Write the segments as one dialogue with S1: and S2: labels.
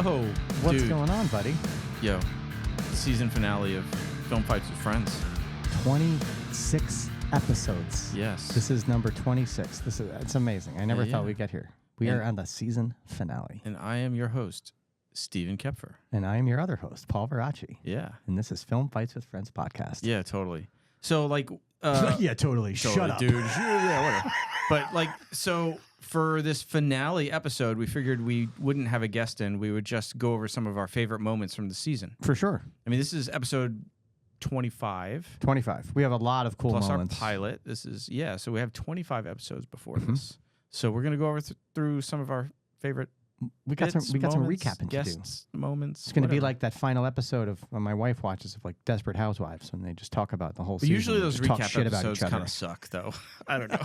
S1: Yo,
S2: What's
S1: dude.
S2: going on, buddy?
S1: Yo, the season finale of Film Fights with Friends.
S2: 26 episodes.
S1: Yes.
S2: This is number 26. It's amazing. I never thought we'd get here. We are on the season finale.
S1: And I am your host, Stephen Koepfer.
S2: And I am your other host, Paul Varacchi.
S1: Yeah.
S2: And this is Film Fights with Friends podcast.
S1: Yeah, totally. So, like...
S2: yeah, totally. Shut up.
S1: Dude. Yeah, whatever. But, like, so... For this finale episode, we figured we wouldn't have a guest in. We would just go over some of our favorite moments from the season.
S2: For sure.
S1: I mean, this is episode 25.
S2: 25. We have a lot of cool
S1: plus
S2: moments.
S1: Plus our pilot. This is, yeah, so we have 25 episodes before this. So we're going to go over through some of our favorite
S2: We got some recapping
S1: guests,
S2: to do.
S1: moments.
S2: It's going to be like that final episode of when my wife watches of like Desperate Housewives, and they just talk about the whole season.
S1: Usually those
S2: talk
S1: recap
S2: shit about
S1: episodes
S2: each other.
S1: kind of suck, though. I don't know.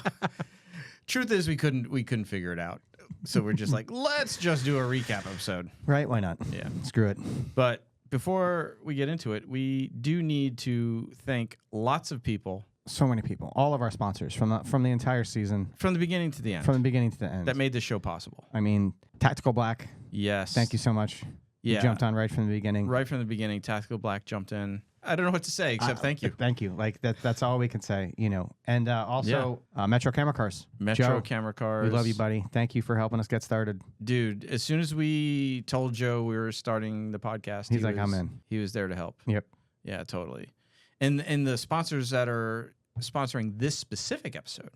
S1: Truth is, we couldn't figure it out. So we're just like, let's just do a recap episode.
S2: Right? Why not?
S1: Yeah.
S2: Screw it.
S1: But before we get into it, we do need to thank lots of people.
S2: So many people. All of our sponsors from the entire season.
S1: From the beginning to the end.
S2: From the beginning to the end.
S1: That made this show possible.
S2: I mean, Tactical Black.
S1: Yes.
S2: Thank you so much.
S1: Yeah.
S2: You jumped on right from the beginning.
S1: Right from the beginning, Tactical Black jumped in. I don't know what to say except thank you.
S2: Thank you. Like that's all we can say, you know. And also Metro Camera Cars.
S1: Metro Camera Cars.
S2: We love you, buddy. Thank you for helping us get started.
S1: Dude, as soon as we told Joe we were starting the podcast,
S2: he's like, I'm in.
S1: He was there to help.
S2: Yep.
S1: Yeah, totally. And the sponsors that are sponsoring this specific episode.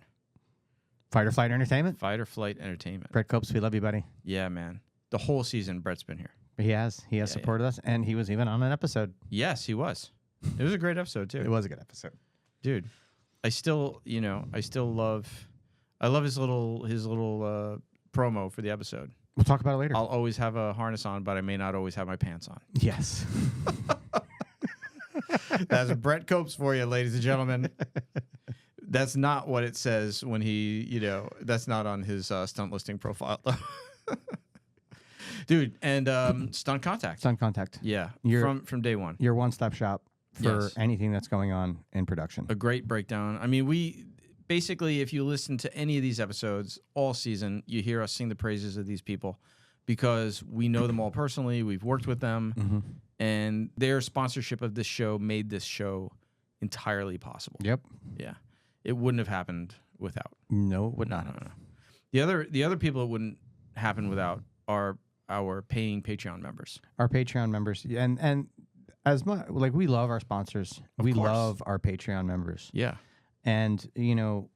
S2: Fight or Flight Entertainment.
S1: Fight or Flight Entertainment.
S2: Brett Copes, we love you, buddy.
S1: Yeah, man. The whole season, Brett's been here.
S2: He has supported us, and he was even on an episode.
S1: Yes, he was. It was a great episode too.
S2: It was a good episode,
S1: dude. I love his little promo for the episode.
S2: We'll talk about it later.
S1: I'll always have a harness on, but I may not always have my pants on.
S2: Yes.
S1: That's Brett Copes for you, ladies and gentlemen. That's not what it says when he, that's not on his stunt listing profile, though. Dude, and Stunt Contact.
S2: Stunt Contact.
S1: Yeah, from day one.
S2: Your one-stop shop for anything that's going on in production.
S1: A great breakdown. I mean, we basically, if you listen to any of these episodes all season, you hear us sing the praises of these people because we know them all personally. We've worked with them, and their sponsorship of this show made this show entirely possible.
S2: Yep.
S1: Yeah. It wouldn't have happened without.
S2: No, it would not.
S1: No. The other people it wouldn't happen without are our paying Patreon members.
S2: Our Patreon members, and as much like we love our sponsors, we love our Patreon members.
S1: Yeah,
S2: and the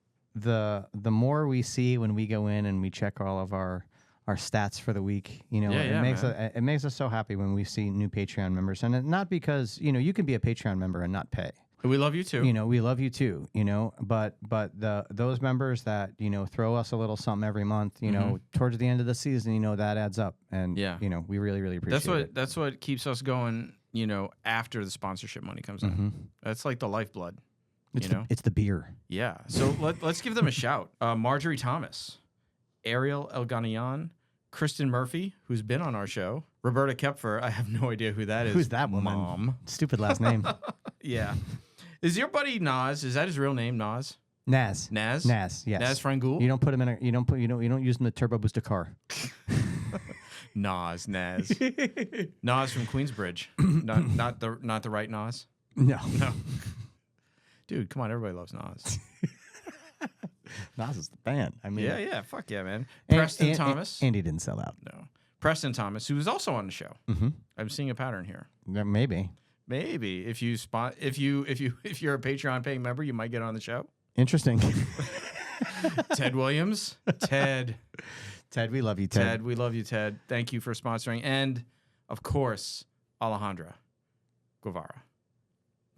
S2: more we see when we go in and we check all of our stats for the week, it makes us so happy when we see new Patreon members, and not because you can be a Patreon member and not pay.
S1: We love you too.
S2: We love you too. But those members that throw us a little something every month, towards the end of the season, that adds up, and we really really appreciate it.
S1: That's what keeps us going. After the sponsorship money comes in, that's like the lifeblood.
S2: It's the beer.
S1: Yeah. So let's give them a shout. Marjorie Thomas, Ariel Elganian, Kristen Murphy, who's been on our show, Roberta Koepfer. I have no idea who that is.
S2: Who's that woman?
S1: Mom.
S2: Stupid last name.
S1: Yeah. Is your buddy Nas? Is that his real name, Nas?
S2: Nas.
S1: Nas?
S2: Nas, yes.
S1: Nas Frangoul?
S2: You don't put him in you don't use him in the turbo booster car.
S1: Nas. Nas from Queensbridge. not the right Nas?
S2: No.
S1: Dude, come on, everybody loves Nas.
S2: Nas is the band. I mean,
S1: yeah, fuck yeah, man. Preston Thomas.
S2: And he didn't sell out.
S1: No. Preston Thomas, who was also on the show. I'm seeing a pattern here.
S2: Maybe.
S1: If you're a Patreon paying member, you might get on the show.
S2: Interesting.
S1: Ted Williams. Ted,
S2: we love you, Ted.
S1: Ted, we love you, Ted. Thank you for sponsoring. And, of course, Alejandra Guevara.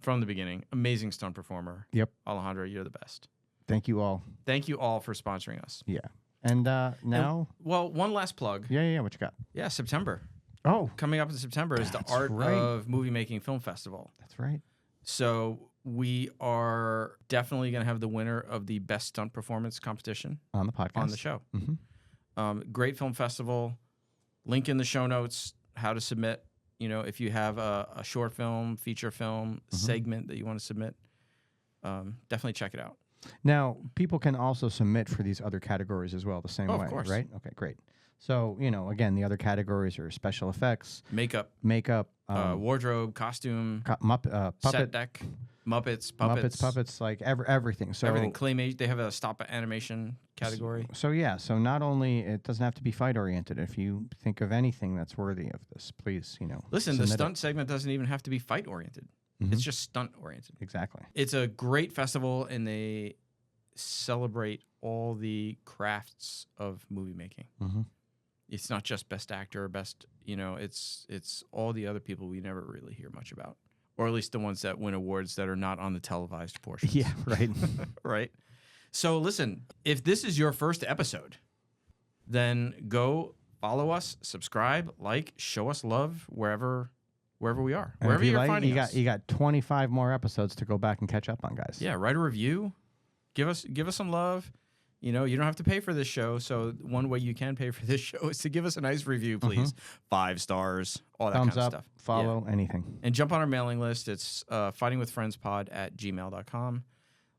S1: From the beginning. Amazing stunt performer.
S2: Yep.
S1: Alejandra, you're the best.
S2: Thank you all.
S1: Thank you all for sponsoring us.
S2: Yeah. And now...
S1: one last plug.
S2: Yeah. What you got?
S1: Yeah, September.
S2: Oh.
S1: Coming up in September is the Art of Movie Making Film Festival.
S2: That's right.
S1: So we are definitely going to have the winner of the Best Stunt Performance competition.
S2: On the podcast.
S1: On the show. Great film festival. Link in the show notes, how to submit. If you have a short film, feature film segment that you want to submit, definitely check it out.
S2: Now, people can also submit for these other categories as well the same way,
S1: of course.
S2: Right? Okay, great. So, again, the other categories are special effects,
S1: makeup, wardrobe, costume,
S2: puppet,
S1: set deck, Muppets,
S2: like everything. So
S1: everything. Claymation. They have a stop animation category.
S2: So not only it doesn't have to be fight oriented. If you think of anything that's worthy of this, please,
S1: listen. The stunt segment doesn't even have to be fight oriented. Mm-hmm. It's just stunt oriented.
S2: Exactly.
S1: It's a great festival, and they celebrate all the crafts of movie making.
S2: Mm-hmm.
S1: It's not just best actor or best, it's all the other people we never really hear much about, or at least the ones that win awards that are not on the televised portions.
S2: Yeah, right.
S1: Right. So listen, if this is your first episode, then go follow us, subscribe, like, show us love wherever we are.
S2: And
S1: wherever you're finding us.
S2: You got 25 more episodes to go back and catch up on, guys.
S1: Yeah, write a review. Give us some love. You don't have to pay for this show, so one way you can pay for this show is to give us a nice review, please. 5 stars, all that
S2: Thumbs
S1: kind of
S2: up,
S1: stuff.
S2: follow, anything.
S1: And jump on our mailing list. It's fightingwithfriendspod@gmail.com.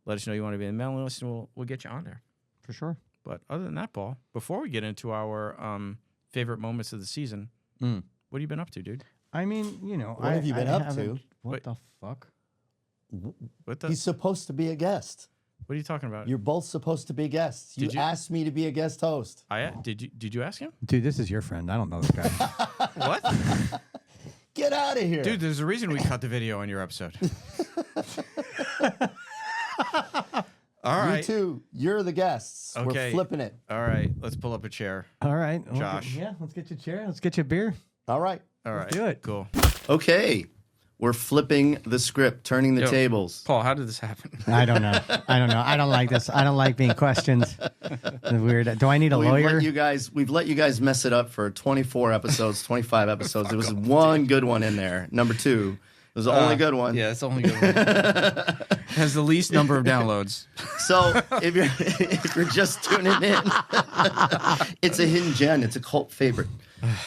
S1: Let us know you want to be in the mailing list, and we'll get you on there.
S2: For sure.
S1: But other than that, Paul, before we get into our favorite moments of the season, what have you been up to, dude?
S2: I mean,
S3: what have you been up to?
S2: What the fuck?
S3: He's supposed to be a guest.
S1: What are you talking about?
S3: You're both supposed to be guests. You asked me to be a guest host.
S1: Did you ask him?
S2: Dude, this is your friend. I don't know this guy.
S1: What?
S3: Get out of here.
S1: Dude, there's a reason we cut the video on your episode. All right.
S3: You two, you're the guests.
S1: Okay.
S3: We're flipping it.
S1: All right. Let's pull up a chair.
S2: All right.
S1: Josh.
S2: Yeah, let's get you a chair. Let's get you a beer.
S3: All right.
S2: Let's do it.
S1: Cool.
S3: Okay. We're flipping the script, turning the tables.
S1: Paul, how did this happen?
S2: I don't know. I don't like this. I don't like being questioned. It's weird. Do I need a lawyer?
S3: We've let you guys mess it up for 24 episodes, 25 episodes. There was one good one in there. Number 2. It was the only good one.
S1: Yeah, it's the only good one. Has the least number of downloads.
S3: So if you're just tuning in, it's a hidden gem. It's a cult favorite.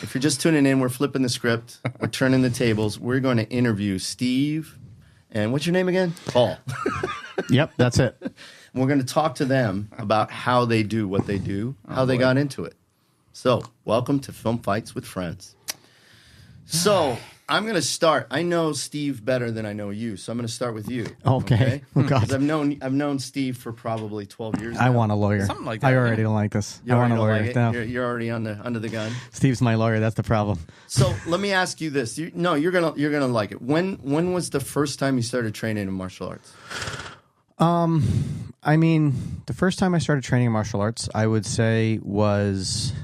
S3: If you're just tuning in, we're flipping the script. We're turning the tables. We're going to interview Steve. And what's your name again? Paul.
S2: Yep, that's it.
S3: We're going to talk to them about how they do what they do, how they got into it. So, welcome to Film Fights with Friends. So, I'm going to start. I know Steve better than I know you, so I'm going to start with you.
S2: Okay. Oh, God.
S3: Because I've known Steve for probably 12 years now.
S2: I want a lawyer.
S1: Something like that.
S2: I already don't like this. I want a lawyer.
S3: Like
S2: No.
S3: You're already under the gun.
S2: Steve's my lawyer. That's the problem.
S3: So let me ask you this. You're gonna like it. When was the first time you started training in martial arts?
S2: I mean, the first time I started training in martial arts, I would say was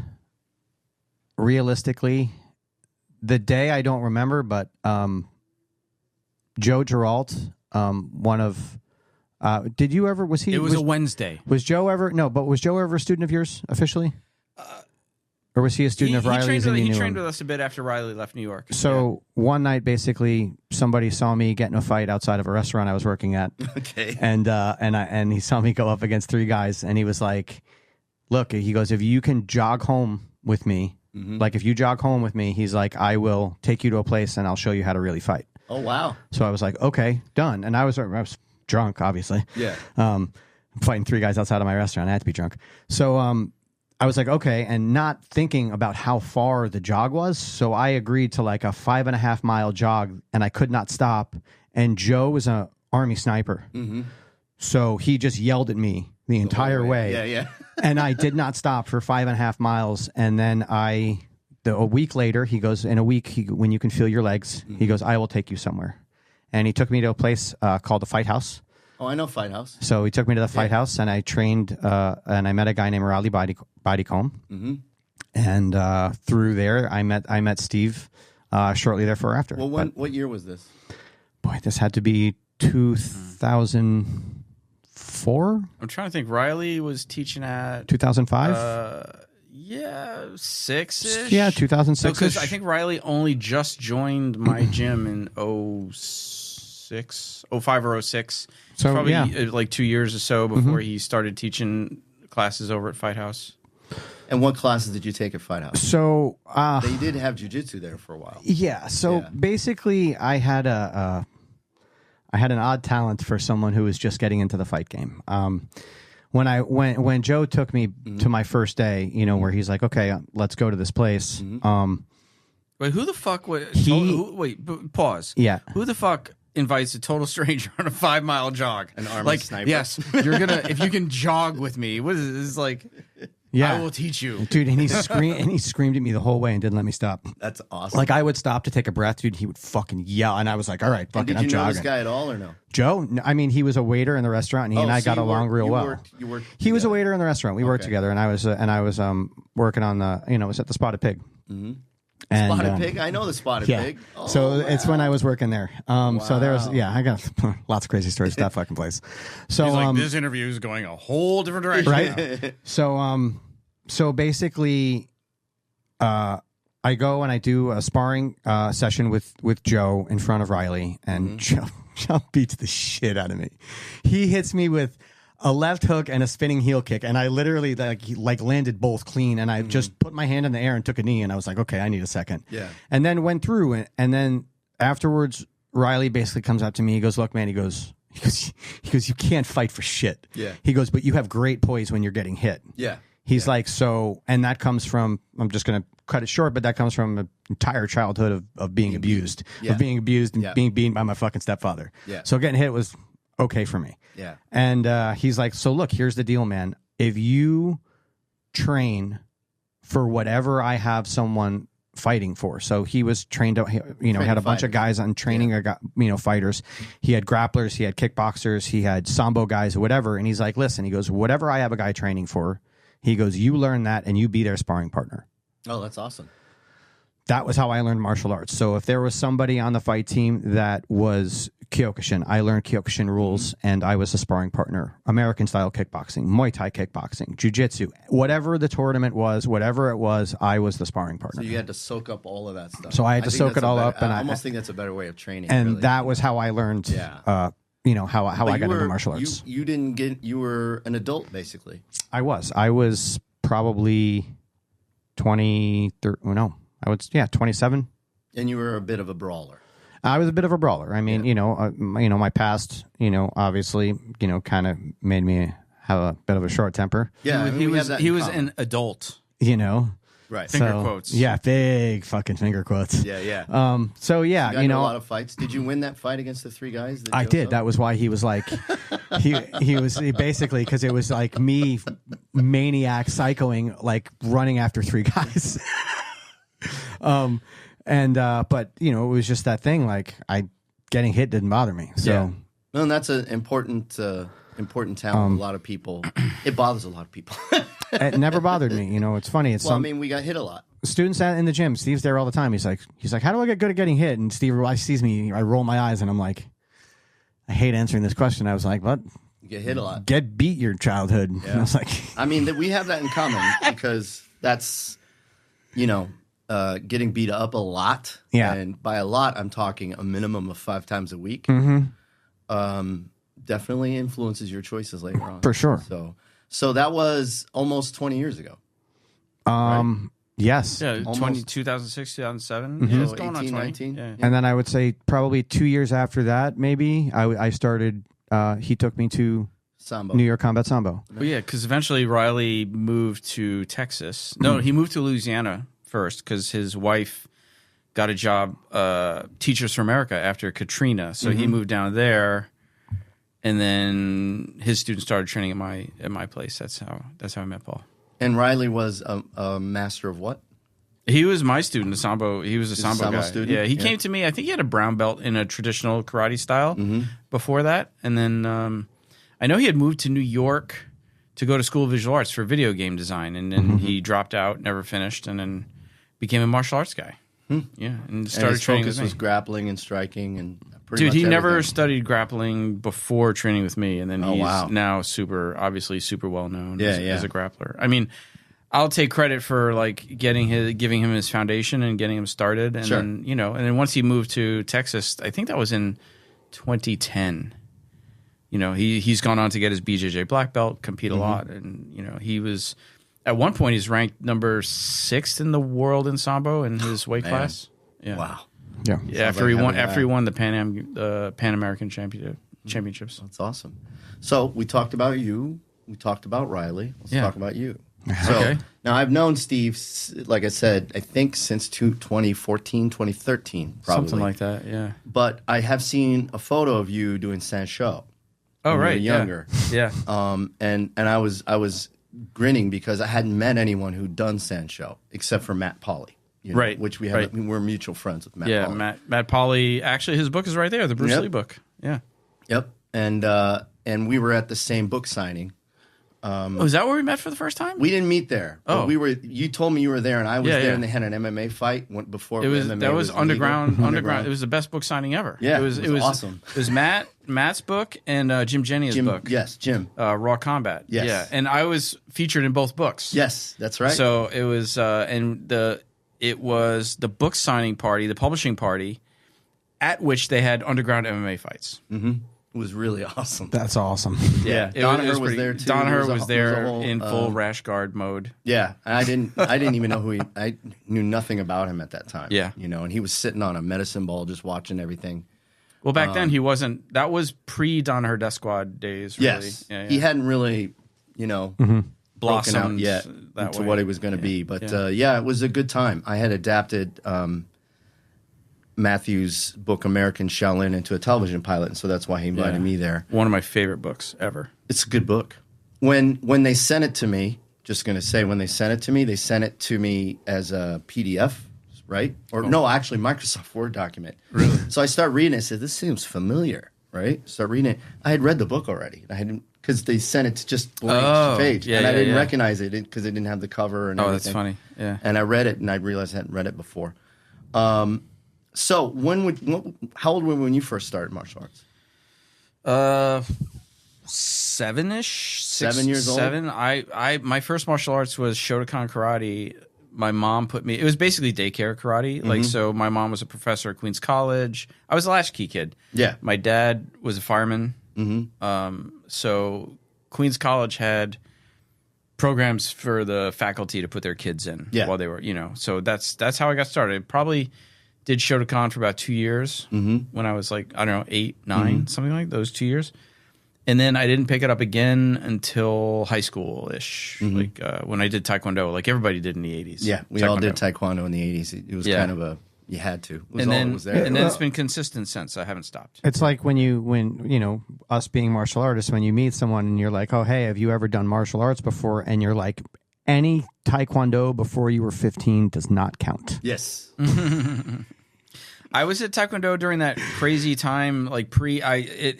S2: realistically the day I don't remember, but Joe Geralt, one of did you ever was he?
S1: It was a Wednesday.
S2: Was Joe ever was Joe ever a student of yours officially? Or was he a student of Riley's?
S1: He trained with us a bit after Riley left New York.
S2: So one night, basically, somebody saw me get in a fight outside of a restaurant I was working at.
S3: Okay.
S2: And he saw me go up against 3 guys, and he was like, "Look," he goes, "if you can jog home with me, like if you jog home with me, he's like, I will take you to a place and I'll show you how to really fight."
S3: Oh wow.
S2: So I was like, "Okay, done." And I was drunk, obviously.
S3: Yeah.
S2: Fighting 3 guys outside of my restaurant, I had to be drunk. So I was like, okay, and not thinking about how far the jog was. So I agreed to like a 5.5 mile jog, and I could not stop. And Joe was an Army sniper. Mm-hmm. So he just yelled at me the entire way.
S3: Yeah, yeah.
S2: And I did not stop for 5.5 miles. And then a week later, he goes, in a week, when you can feel your legs, he goes, "I will take you somewhere." And he took me to a place called the Fight House.
S3: Oh, I know Fight House.
S2: So he took me to the Fight House, and I trained, and I met a guy named Raleigh Bodycomb. Mm-hmm. And through there, I met Steve shortly thereafter.
S3: Well, what year was this?
S2: Boy, this had to be 2004?
S1: I'm trying to think. Riley was teaching at
S2: 2005?
S1: Yeah, 6-ish.
S2: Yeah, 2006.
S1: Because I think Riley only just joined my gym in 05 or 06.
S2: So
S1: probably
S2: yeah,
S1: like 2 years or so before he started teaching classes over at Fight House.
S3: And what classes did you take at Fight House?
S2: So
S3: they did have jiu-jitsu there for a while.
S2: Yeah. So basically, I had an odd talent for someone who was just getting into the fight game. when Joe took me to my first day, you know, where he's like, okay, let's go to this place.
S1: Wait, who the fuck was? Pause.
S2: Yeah.
S1: Who the fuck invites a total stranger on a 5-mile jog?
S3: An armed sniper.
S1: Yes, you're gonna if you can jog with me. What is this like?
S2: Yeah,
S1: I will teach you,
S2: dude. And he screamed at me the whole way and didn't let me stop.
S3: That's awesome.
S2: Like I would stop to take a breath, dude. He would fucking yell, and I was like, "All right, fucking, I'm jogging."
S3: Did you know this guy at all or no?
S2: Joe? I mean, he was a waiter in the restaurant, and he and I got along real well.
S3: You worked
S2: he was a waiter in the restaurant. We worked together, and I was working on the it was at the Spotted Pig. And,
S3: Spotted Pig? I know the Spotted Pig. Oh,
S2: so it's when I was working there. So there was, I got lots of crazy stories at that fucking place. So
S1: he's like, this interview is going a whole different direction.
S2: Right? So basically, I go and I do a sparring session with Joe in front of Riley, and Joe beats the shit out of me. He hits me with a left hook and a spinning heel kick, and I literally like landed both clean, and I just put my hand in the air and took a knee, and I was like, okay, I need a second.
S3: Yeah.
S2: And then went through, and then afterwards, Riley basically comes up to me. He goes, look, man, he goes, you can't fight for shit.
S3: Yeah.
S2: He goes, but you have great poise when you're getting hit.
S3: Yeah.
S2: He's like, so, and that comes from, I'm just going to cut it short, but that comes from an entire childhood of being abused, and being beaten by my fucking stepfather.
S3: Yeah.
S2: So getting hit was okay for me.
S3: Yeah.
S2: And he's like, so look, here's the deal, man. If you train for whatever I have someone fighting for. So he was trained, had a bunch of guys on training, fighters. He had grapplers, he had kickboxers, he had sambo guys, whatever. And he's like, listen, he goes, whatever I have a guy training for, he goes, you learn that and you be their sparring partner.
S3: Oh, that's awesome.
S2: That was how I learned martial arts. So if there was somebody on the fight team that was Kyokushin, I learned Kyokushin rules, and I was a sparring partner. American-style kickboxing, Muay Thai kickboxing, jiu-jitsu, whatever the tournament was, whatever it was, I was the sparring partner.
S3: So you had to soak up all of that stuff.
S2: So I had to soak it all up.
S3: And I almost think that's a better way of training.
S2: And
S3: really.
S2: that was how I learned, how I got into martial arts.
S3: You were an adult, basically.
S2: I was probably 27.
S3: And you were a bit of a brawler.
S2: I was a bit of a brawler. I mean, my past, obviously, kind of made me have a bit of a short temper.
S1: Yeah, he was an adult.
S3: Right.
S1: Finger quotes.
S2: Yeah, big fucking finger quotes.
S3: Yeah.
S2: So yeah,
S3: you got a lot of fights. Did you win that fight against the three guys?
S2: I did. That was why he was like, he was basically, because it was like me, maniac psychoing, like running after three guys. But it was just that thing. Like getting hit didn't bother me. So,
S3: well, and that's an important talent. A lot of people, it bothers a lot of people.
S2: It never bothered me. It's funny.
S3: We got hit a lot.
S2: Students in the gym. Steve's there all the time. He's like, how do I get good at getting hit? And Steve sees me. I roll my eyes and I'm like, I hate answering this question. I was like, what?
S3: You get hit a lot.
S2: Get beat your childhood. Yeah. And I was like,
S3: we have that in common because that's, getting beat up a lot.
S2: Yeah.
S3: And by a lot, I'm talking a minimum of 5 times a week. Definitely influences your choices later on.
S2: For sure.
S3: So that was almost 20 years ago.
S2: Right? Yes.
S1: Yeah, 2006, 2007. Yeah, it's going
S3: 18,
S1: on
S3: 19.
S1: Yeah.
S2: And then I would say probably 2 years after that, maybe, I started, he took me to
S3: Sambo.
S2: New York Combat Sambo.
S1: Well, yeah, because eventually Riley moved to Texas. No, he moved to Louisiana first because his wife got a job, Teachers for America, after Katrina. So he moved down there. And then his students started training at my place. That's how I met Paul.
S3: And Riley was a master of what?
S1: He was my student, Sambo. He was a Sambo guy.
S3: Student?
S1: Yeah, he came to me. I think he had a brown belt in a traditional karate style before that. And then I know he had moved to New York to go to School of Visual Arts for video game design. And then he dropped out, never finished, and then became a martial arts guy. Yeah, and started training with me.
S3: His focus was grappling and striking and
S1: Dude, he never studied grappling before training with me, and then he's now super well known as a grappler. I mean, I'll take credit for giving him his foundation and getting him started, and then and then once he moved to Texas, I think that was in 2010. He's gone on to get his BJJ black belt, compete a lot, and he was at one point he's ranked number 6 in the world in Sambo in his weight class. Yeah.
S3: Wow.
S2: Yeah.
S1: After he won the Pan American championships.
S3: That's awesome. So we talked about you We talked about Riley. Let's
S1: Yeah.
S3: talk about you. So
S1: Okay.
S3: now I've known Steve, like I said, I think since 2014, 2013, probably.
S1: Something like that, yeah.
S3: But I have seen a photo of you doing Saint-Show.
S1: Oh,
S3: when you were
S1: right,
S3: younger.
S1: Yeah.
S3: And I was grinning because I hadn't met anyone who'd done Saint-Show except for Matt Polly.
S1: Right,
S3: Which we have.
S1: right.
S3: We're mutual friends with Matt
S1: Yeah,
S3: Polly.
S1: Matt Polly. Actually, his book is right there, the Bruce
S3: Yep.
S1: Lee book. Yeah.
S3: Yep. And we were at the same book signing.
S1: Oh, is that where we met for the first time?
S3: We didn't meet there.
S1: Oh.
S3: But we were. You told me you were there, and I was
S1: Yeah,
S3: there,
S1: yeah.
S3: and they had an MMA fight before
S1: It was
S3: MMA
S1: that was
S3: legal.
S1: underground. Underground. It was the best book signing ever.
S3: Yeah,
S1: it was
S3: awesome.
S1: It was Matt's book and Jim Jenny's book.
S3: Yes, Jim.
S1: Raw Combat.
S3: Yes.
S1: Yeah, and I was featured in both books.
S3: Yes, that's right.
S1: So it was it was the book signing party, the publishing party, at which they had underground MMA fights.
S3: It was really awesome.
S2: That's awesome.
S3: Yeah,
S1: It
S3: Danaher was
S1: pretty-
S3: there too.
S1: Danaher
S3: There
S1: was
S3: a
S1: there
S3: whole,
S1: in full rash guard mode.
S3: Yeah, and I didn't even know who he. I knew nothing about him at that time.
S1: Yeah.
S3: and he was sitting on a medicine ball just watching everything.
S1: Well, back then he wasn't. That was pre Danaher Death Squad days. Really.
S3: Yes,
S1: Yeah,
S3: he hadn't really, broken out
S1: blossomed
S3: yet
S1: that
S3: into
S1: way.
S3: what he was going to be. But it was a good time. I had adapted Matthew's book American Shaolin into a television pilot, and so that's why he invited me there.
S1: One of my favorite books ever.
S3: It's a good book. When they sent it to me, just going to say, when they sent it to me as a PDF, right? Or no, actually, Microsoft Word document. Really? So I start reading it. I said, this seems familiar, right? Start reading it. I had read the book already. I hadn't, because they sent it to just blank page, and I didn't recognize it because it didn't have the cover and everything.
S1: That's funny. Yeah.
S3: And I read it, and I realized I hadn't read it before. So how old were you when you first started martial arts?
S1: 7-ish.
S3: 7 years old?
S1: 7. My first martial arts was Shotokan karate. My mom put me. It was basically daycare karate. Like, so my mom was a professor at Queens College. I was a latchkey kid.
S3: Yeah.
S1: My dad was a fireman. So Queens College had programs for the faculty to put their kids in while they were, So that's how I got started. Probably did Shotokan for about 2 years when I was like, I don't know, 8, 9, something like those 2 years. And then I didn't pick it up again until high school-ish, like when I did Taekwondo, like everybody did in the 80s.
S3: Yeah, we all did Taekwondo in the 80s. It was kind of you had to. It was
S1: and
S3: all
S1: then,
S3: that was there.
S1: and then it's been consistent since. I haven't stopped.
S2: It's like when us being martial artists, when you meet someone and you're like, oh, hey, have you ever done martial arts before? And you're like, any Taekwondo before you were 15 does not count.
S3: Yes.
S1: I was at Taekwondo during that crazy time, like I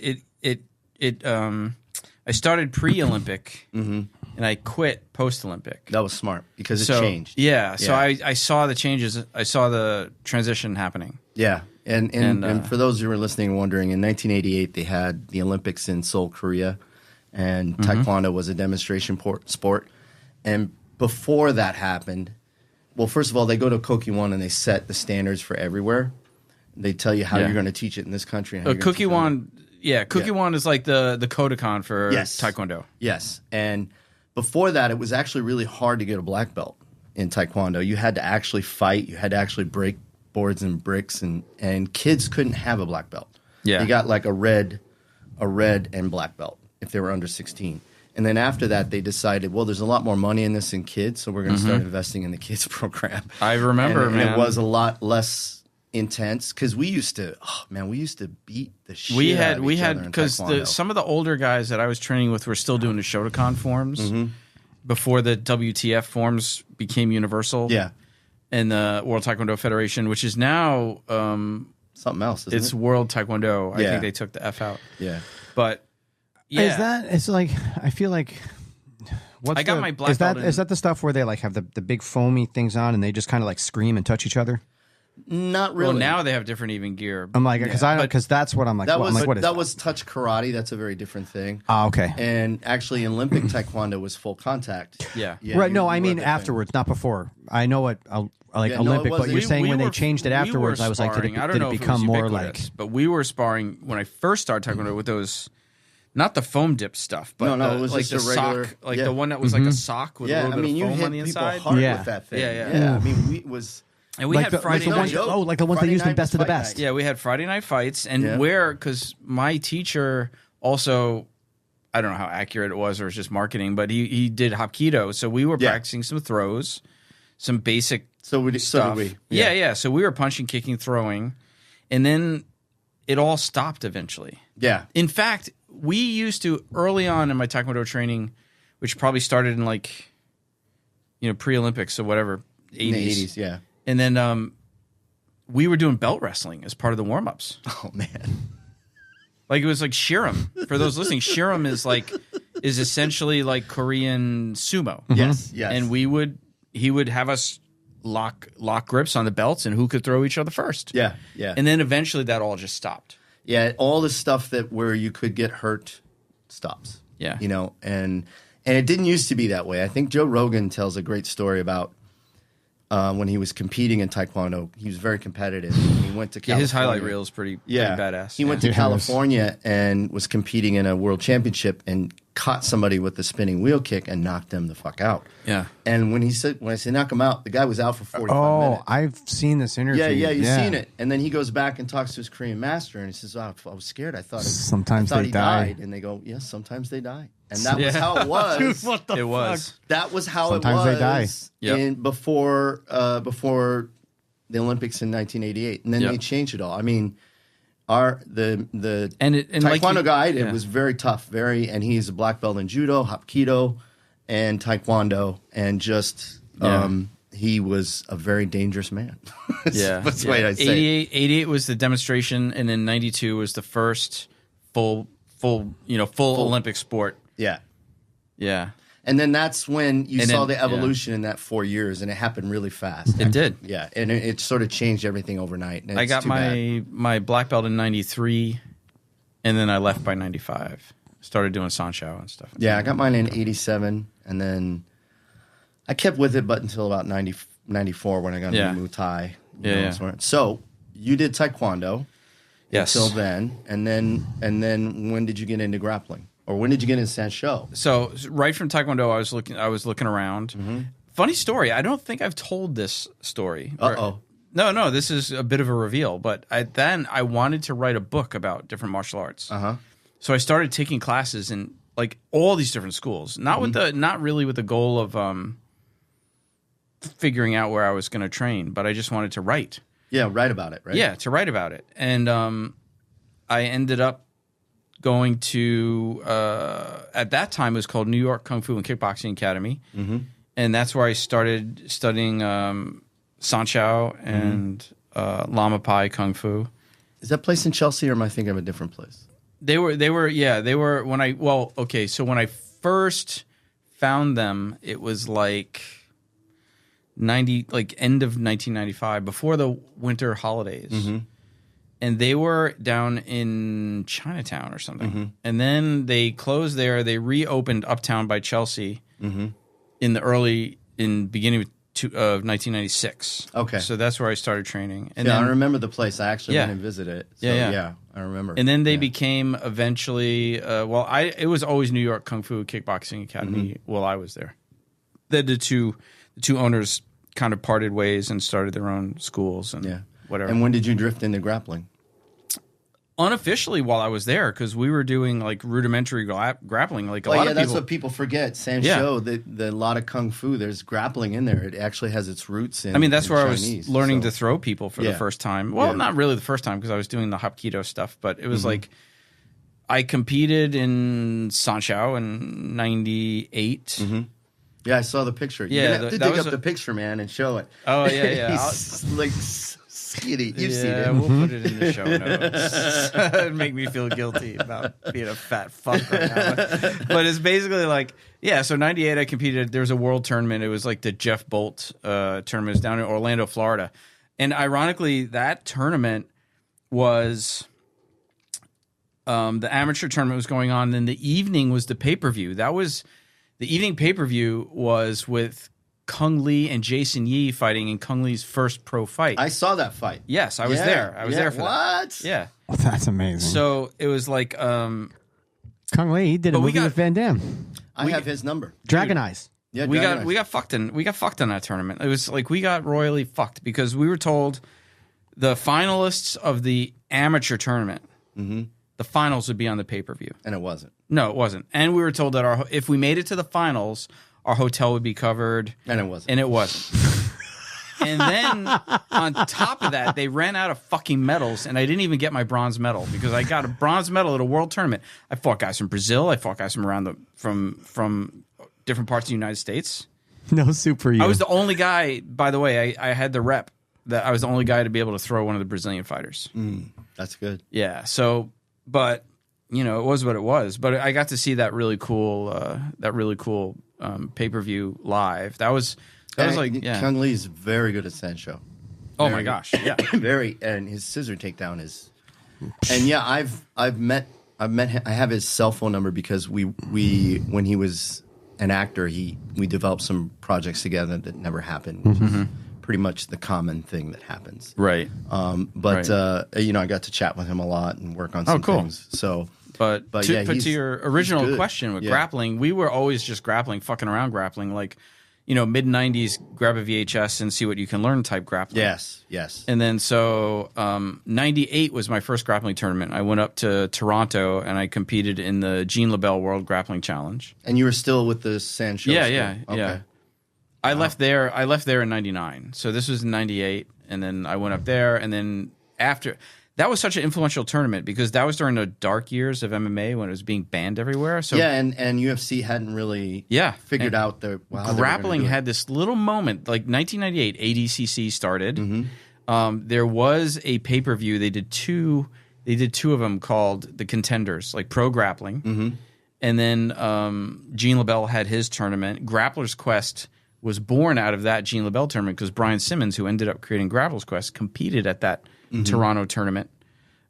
S1: started pre-Olympic and I quit post-Olympic.
S3: That was smart because it changed.
S1: Yeah, so I saw the changes. I saw the transition happening.
S3: Yeah, and for those who are listening and wondering, in 1988 they had the Olympics in Seoul, Korea, and Taekwondo was a demonstration sport. And before that happened, well, first of all, they go to Kokiwan and they set the standards for everywhere. They tell you how you're going to teach it in this country. And how you're gonna teach it in
S1: Kokiwan is like the Kodokan for Taekwondo.
S3: Yes, and before that, it was actually really hard to get a black belt in Taekwondo. You had to actually fight. You had to actually break boards and bricks, and kids couldn't have a black belt.
S1: Yeah,
S3: you got like a red and black belt if they were under 16. And then after that, they decided, well, there's a lot more money in this in kids, so we're going to start investing in the kids program.
S1: I remember,
S3: and it was a lot less intense because we used to beat the shit out of each other in Taekwondo.
S1: Some of the older guys that I was training with were still doing the Shotokan forms before the WTF forms became universal.
S3: Yeah,
S1: and the World Taekwondo Federation, which is now
S3: something else.
S1: It's World Taekwondo. I think they took the F out.
S3: Yeah,
S1: but
S2: it's like I feel like.
S1: I got my black belt.
S2: Is that the stuff where they like have the big foamy things on and they just kind of like scream and touch each other?
S3: Not really.
S1: Well, now they have different even gear.
S2: I'm like, because that's what I'm like.
S3: That was touch karate. That's a very different thing.
S2: Oh, okay.
S3: And actually, Olympic Taekwondo was full contact.
S1: Yeah.
S2: Right. No, I mean afterwards, not before. I know what Olympic, but you're saying when they changed it afterwards, I was like, did it become more like?
S1: But we were sparring when I first started Taekwondo with those. Not the foam dip stuff, but
S3: it was
S1: like
S3: just
S1: the
S3: a regular,
S1: sock, like the one that was like a sock with a little bit of foam on the inside.
S3: Hard with that thing.
S1: Yeah.
S3: I mean, we
S1: had Friday night.
S2: Like the ones they used in Best of the Best.
S1: Yeah, we had Friday night fights, and because my teacher also I don't know how accurate it was, or it's just marketing, but he did Hapkido. So we were practicing some throws, some basic stuff.
S3: So did we.
S1: Yeah. So we were punching, kicking, throwing, and then it all stopped eventually.
S3: Yeah.
S1: In fact, we used to, early on in my Taekwondo training, which probably started in like, pre-Olympics or whatever, 80s.
S3: In the 80s, yeah.
S1: And then we were doing belt wrestling as part of the warm-ups.
S3: Oh, man.
S1: Like, it was like Shiram. For those listening, Shiram is essentially like Korean sumo.
S3: Yes.
S1: And he would have us lock grips on the belts and who could throw each other first.
S3: Yeah.
S1: And then eventually that all just stopped.
S3: Yeah, all the stuff where you could get hurt stops.
S1: Yeah.
S3: And it didn't used to be that way. I think Joe Rogan tells a great story about when he was competing in Taekwondo. He was very competitive. He went to California.
S1: Yeah, his highlight reel is pretty badass.
S3: He went to California and was competing in a world championship and caught somebody with a spinning wheel kick and knocked them the fuck out.
S1: Yeah.
S3: And when I say knock him out, the guy was out for 45 minutes.
S2: Oh, I've seen this interview.
S3: Yeah, you've seen it. And then he goes back and talks to his Korean master and he says, I was scared. I thought he died. And they go, yes, sometimes they die. And that was how it was.
S2: Dude, what the fuck?
S1: Was.
S3: That was how
S2: sometimes
S3: it was.
S2: They die.
S3: Before the Olympics in 1988. And then they changed it all. I mean, the Taekwondo guide, it was very tough, and he's a black belt in judo, hapkido, and Taekwondo, and just he was a very dangerous man. That's the way I say it.
S1: 88 was the demonstration, and then 92 was the first full Olympic sport. Yeah.
S3: And then that's when you saw the evolution in that 4 years, and it happened really fast.
S1: It did.
S3: Yeah, and it sort of changed everything overnight.
S1: I got my black belt in 93, and then I left by 95. Started doing Sanshao and stuff.
S3: Yeah, I got mine in 87, and then I kept with it, but until about 94 when I got into Muay Thai. So you did Taekwondo.
S1: Yes.
S3: Until then, and then when did you get into grappling? Or when did you get into Sanshao?
S1: So right from Taekwondo, I was looking around. Mm-hmm. Funny story. I don't think I've told this story. No, this is a bit of a reveal. But I wanted to write a book about different martial arts. So I started taking classes in like all these different schools. Not really with the goal of figuring out where I was going to train, but I just wanted to write.
S3: Yeah, write about it, right?
S1: Yeah, to write about it. And I ended up going to, at that time, it was called New York Kung Fu and Kickboxing Academy. Mm-hmm. And that's where I started studying Sanshao and Lama Pai Kung Fu.
S3: Is that place in Chelsea, or am I thinking of a different place?
S1: They were when I first found them, it was like end of 1995, before the winter holidays. Mm-hmm. And they were down in Chinatown or something. Mm-hmm. And then they closed there. They reopened Uptown by Chelsea in beginning of 1996. Okay. So that's where I started training. And then,
S3: I remember the place. I actually went and visited it. So, yeah, I remember.
S1: And then they became eventually, it was always New York Kung Fu Kickboxing Academy while I was there. Then the two owners kind of parted ways and started their own schools and whatever.
S3: And when did you drift into grappling?
S1: Unofficially while I was there, because we were doing like rudimentary grappling. Like a lot of people.
S3: That's what people forget. Sanshou, the lot of kung fu, there's grappling in there. It actually has its roots in.
S1: I mean, that's where
S3: Chinese,
S1: I was learning to throw people for the first time. Well, not really the first time, because I was doing the Hapkido stuff, but it was like I competed in Sanshou in '98. Mm-hmm.
S3: Yeah, I saw the picture. You're gonna have to dig up the picture, man, and show it.
S1: Oh yeah.
S3: He's like skinny. You've seen it.
S1: We'll put it in the show notes. It'd make me feel guilty about being a fat fuck right now. But it's basically like, so 98 I competed. There was a world tournament. It was like the Jeff Bolt tournament. It was down in Orlando, Florida. And ironically, that tournament was the amateur tournament was going on. Then the evening was the pay-per-view. The evening pay-per-view was with Kung Lee and Jason Yee fighting in Kung Lee's first pro fight.
S3: I saw that fight.
S1: Yes, I was there. I was there for that.
S3: What?
S1: Yeah.
S2: Well, that's amazing.
S1: So it was like
S2: Kung Lee, he did a movie with Van Damme.
S3: I have his number.
S2: Dragon Eyes.
S3: Yeah,
S1: we got fucked in that tournament. It was like we got royally fucked because we were told the finalists of the amateur tournament, the finals would be on the pay-per-view.
S3: And it wasn't.
S1: No, it wasn't. And we were told that if we made it to the finals, our hotel would be covered.
S3: And it wasn't.
S1: And it wasn't. And then on top of that, they ran out of fucking medals, and I didn't even get my bronze medal because I got a bronze medal at a world tournament. I fought guys from Brazil. I fought guys from around from different parts of the United States.
S2: No soup for you.
S1: I was the only guy, by the way, I had the rep that I was the only guy to be able to throw one of the Brazilian fighters.
S3: That's good.
S1: Yeah. So, but it was what it was. But I got to see that really cool pay-per-view live. That was like, yeah.
S3: Kung Lee's very good at Sancho.
S1: Oh my gosh, yeah.
S3: And his scissor takedown is, and yeah, I've met him. I have his cell phone number because we when he was an actor, we developed some projects together that never happened. Which is pretty much the common thing that happens.
S1: Right.
S3: But I got to chat with him a lot and work on some things. So,
S1: but to your original question with grappling, we were always just fucking around grappling, like, mid 90s, grab a VHS and see what you can learn type grappling.
S3: Yes.
S1: And then 98 was my first grappling tournament. I went up to Toronto and I competed in the Jean LaBelle World Grappling Challenge.
S3: And you were still with the Sancho?
S1: Yeah. I left there in 99. So this was in 98, and then I went up there, and then after that was such an influential tournament because that was during the dark years of MMA when it was being banned everywhere. So
S3: and UFC hadn't really figured out how
S1: grappling had this little moment, like 1998, ADCC started. There was a pay-per-view. They did two of them called the Contenders, like pro grappling. And then Jean LaBelle had his tournament. Grappler's Quest was born out of that Jean LaBelle tournament because Brian Simmons, who ended up creating Grappler's Quest, competed at that Toronto tournament.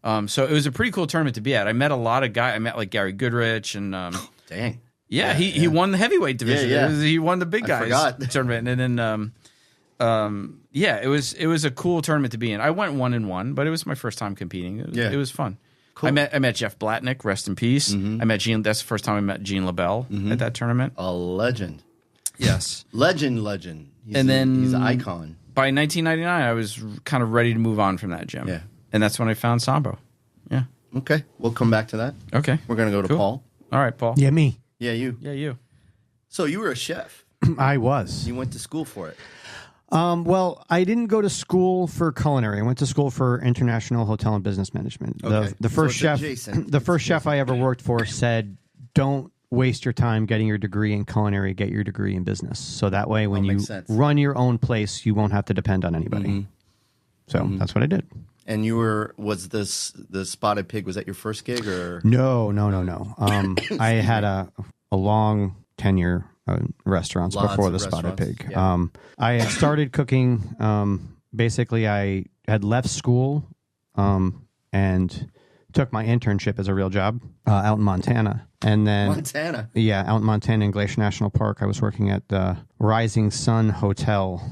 S1: So it was a pretty cool tournament to be at. I met a lot of guys. I met like Gary Goodrich and
S3: dang.
S1: Yeah, he won the heavyweight division.
S3: Yeah.
S1: He won the big guys tournament. And then it was a cool tournament to be in. I went 1-1, but it was my first time competing. It was fun. Cool. I met Jeff Blatnick, rest in peace. I met Jean. That's the first time I met Jean LaBelle at that tournament.
S3: A legend.
S1: Yes.
S3: Legend. He's an icon.
S1: By 1999, I was kind of ready to move on from that gym.
S3: Yeah.
S1: And that's when I found Sambo. Yeah.
S3: Okay. We'll come back to that.
S1: Okay.
S3: We're going to go to Paul.
S1: All right, Paul.
S2: Yeah, me.
S3: Yeah, you.
S1: Yeah, you.
S3: So you were a chef.
S2: I was.
S3: You went to school for it.
S2: Well, I didn't go to school for culinary. I went to school for international hotel and business management.
S3: Okay.
S2: The first chef I ever worked for said, "Don't waste your time getting your degree in culinary. Get your degree in business. So that way, when you run your own place, you won't have to depend on anybody." So that's what I did.
S3: And was the Spotted Pig? Was that your first gig or
S2: no? I had a long tenure. Restaurants before the Spotted Pig.
S3: Yeah.
S2: I had started cooking. Basically, I had left school and took my internship as a real job out in Montana. And then
S3: Montana?
S2: Yeah, out in Montana in Glacier National Park. I was working at the Rising Sun Hotel.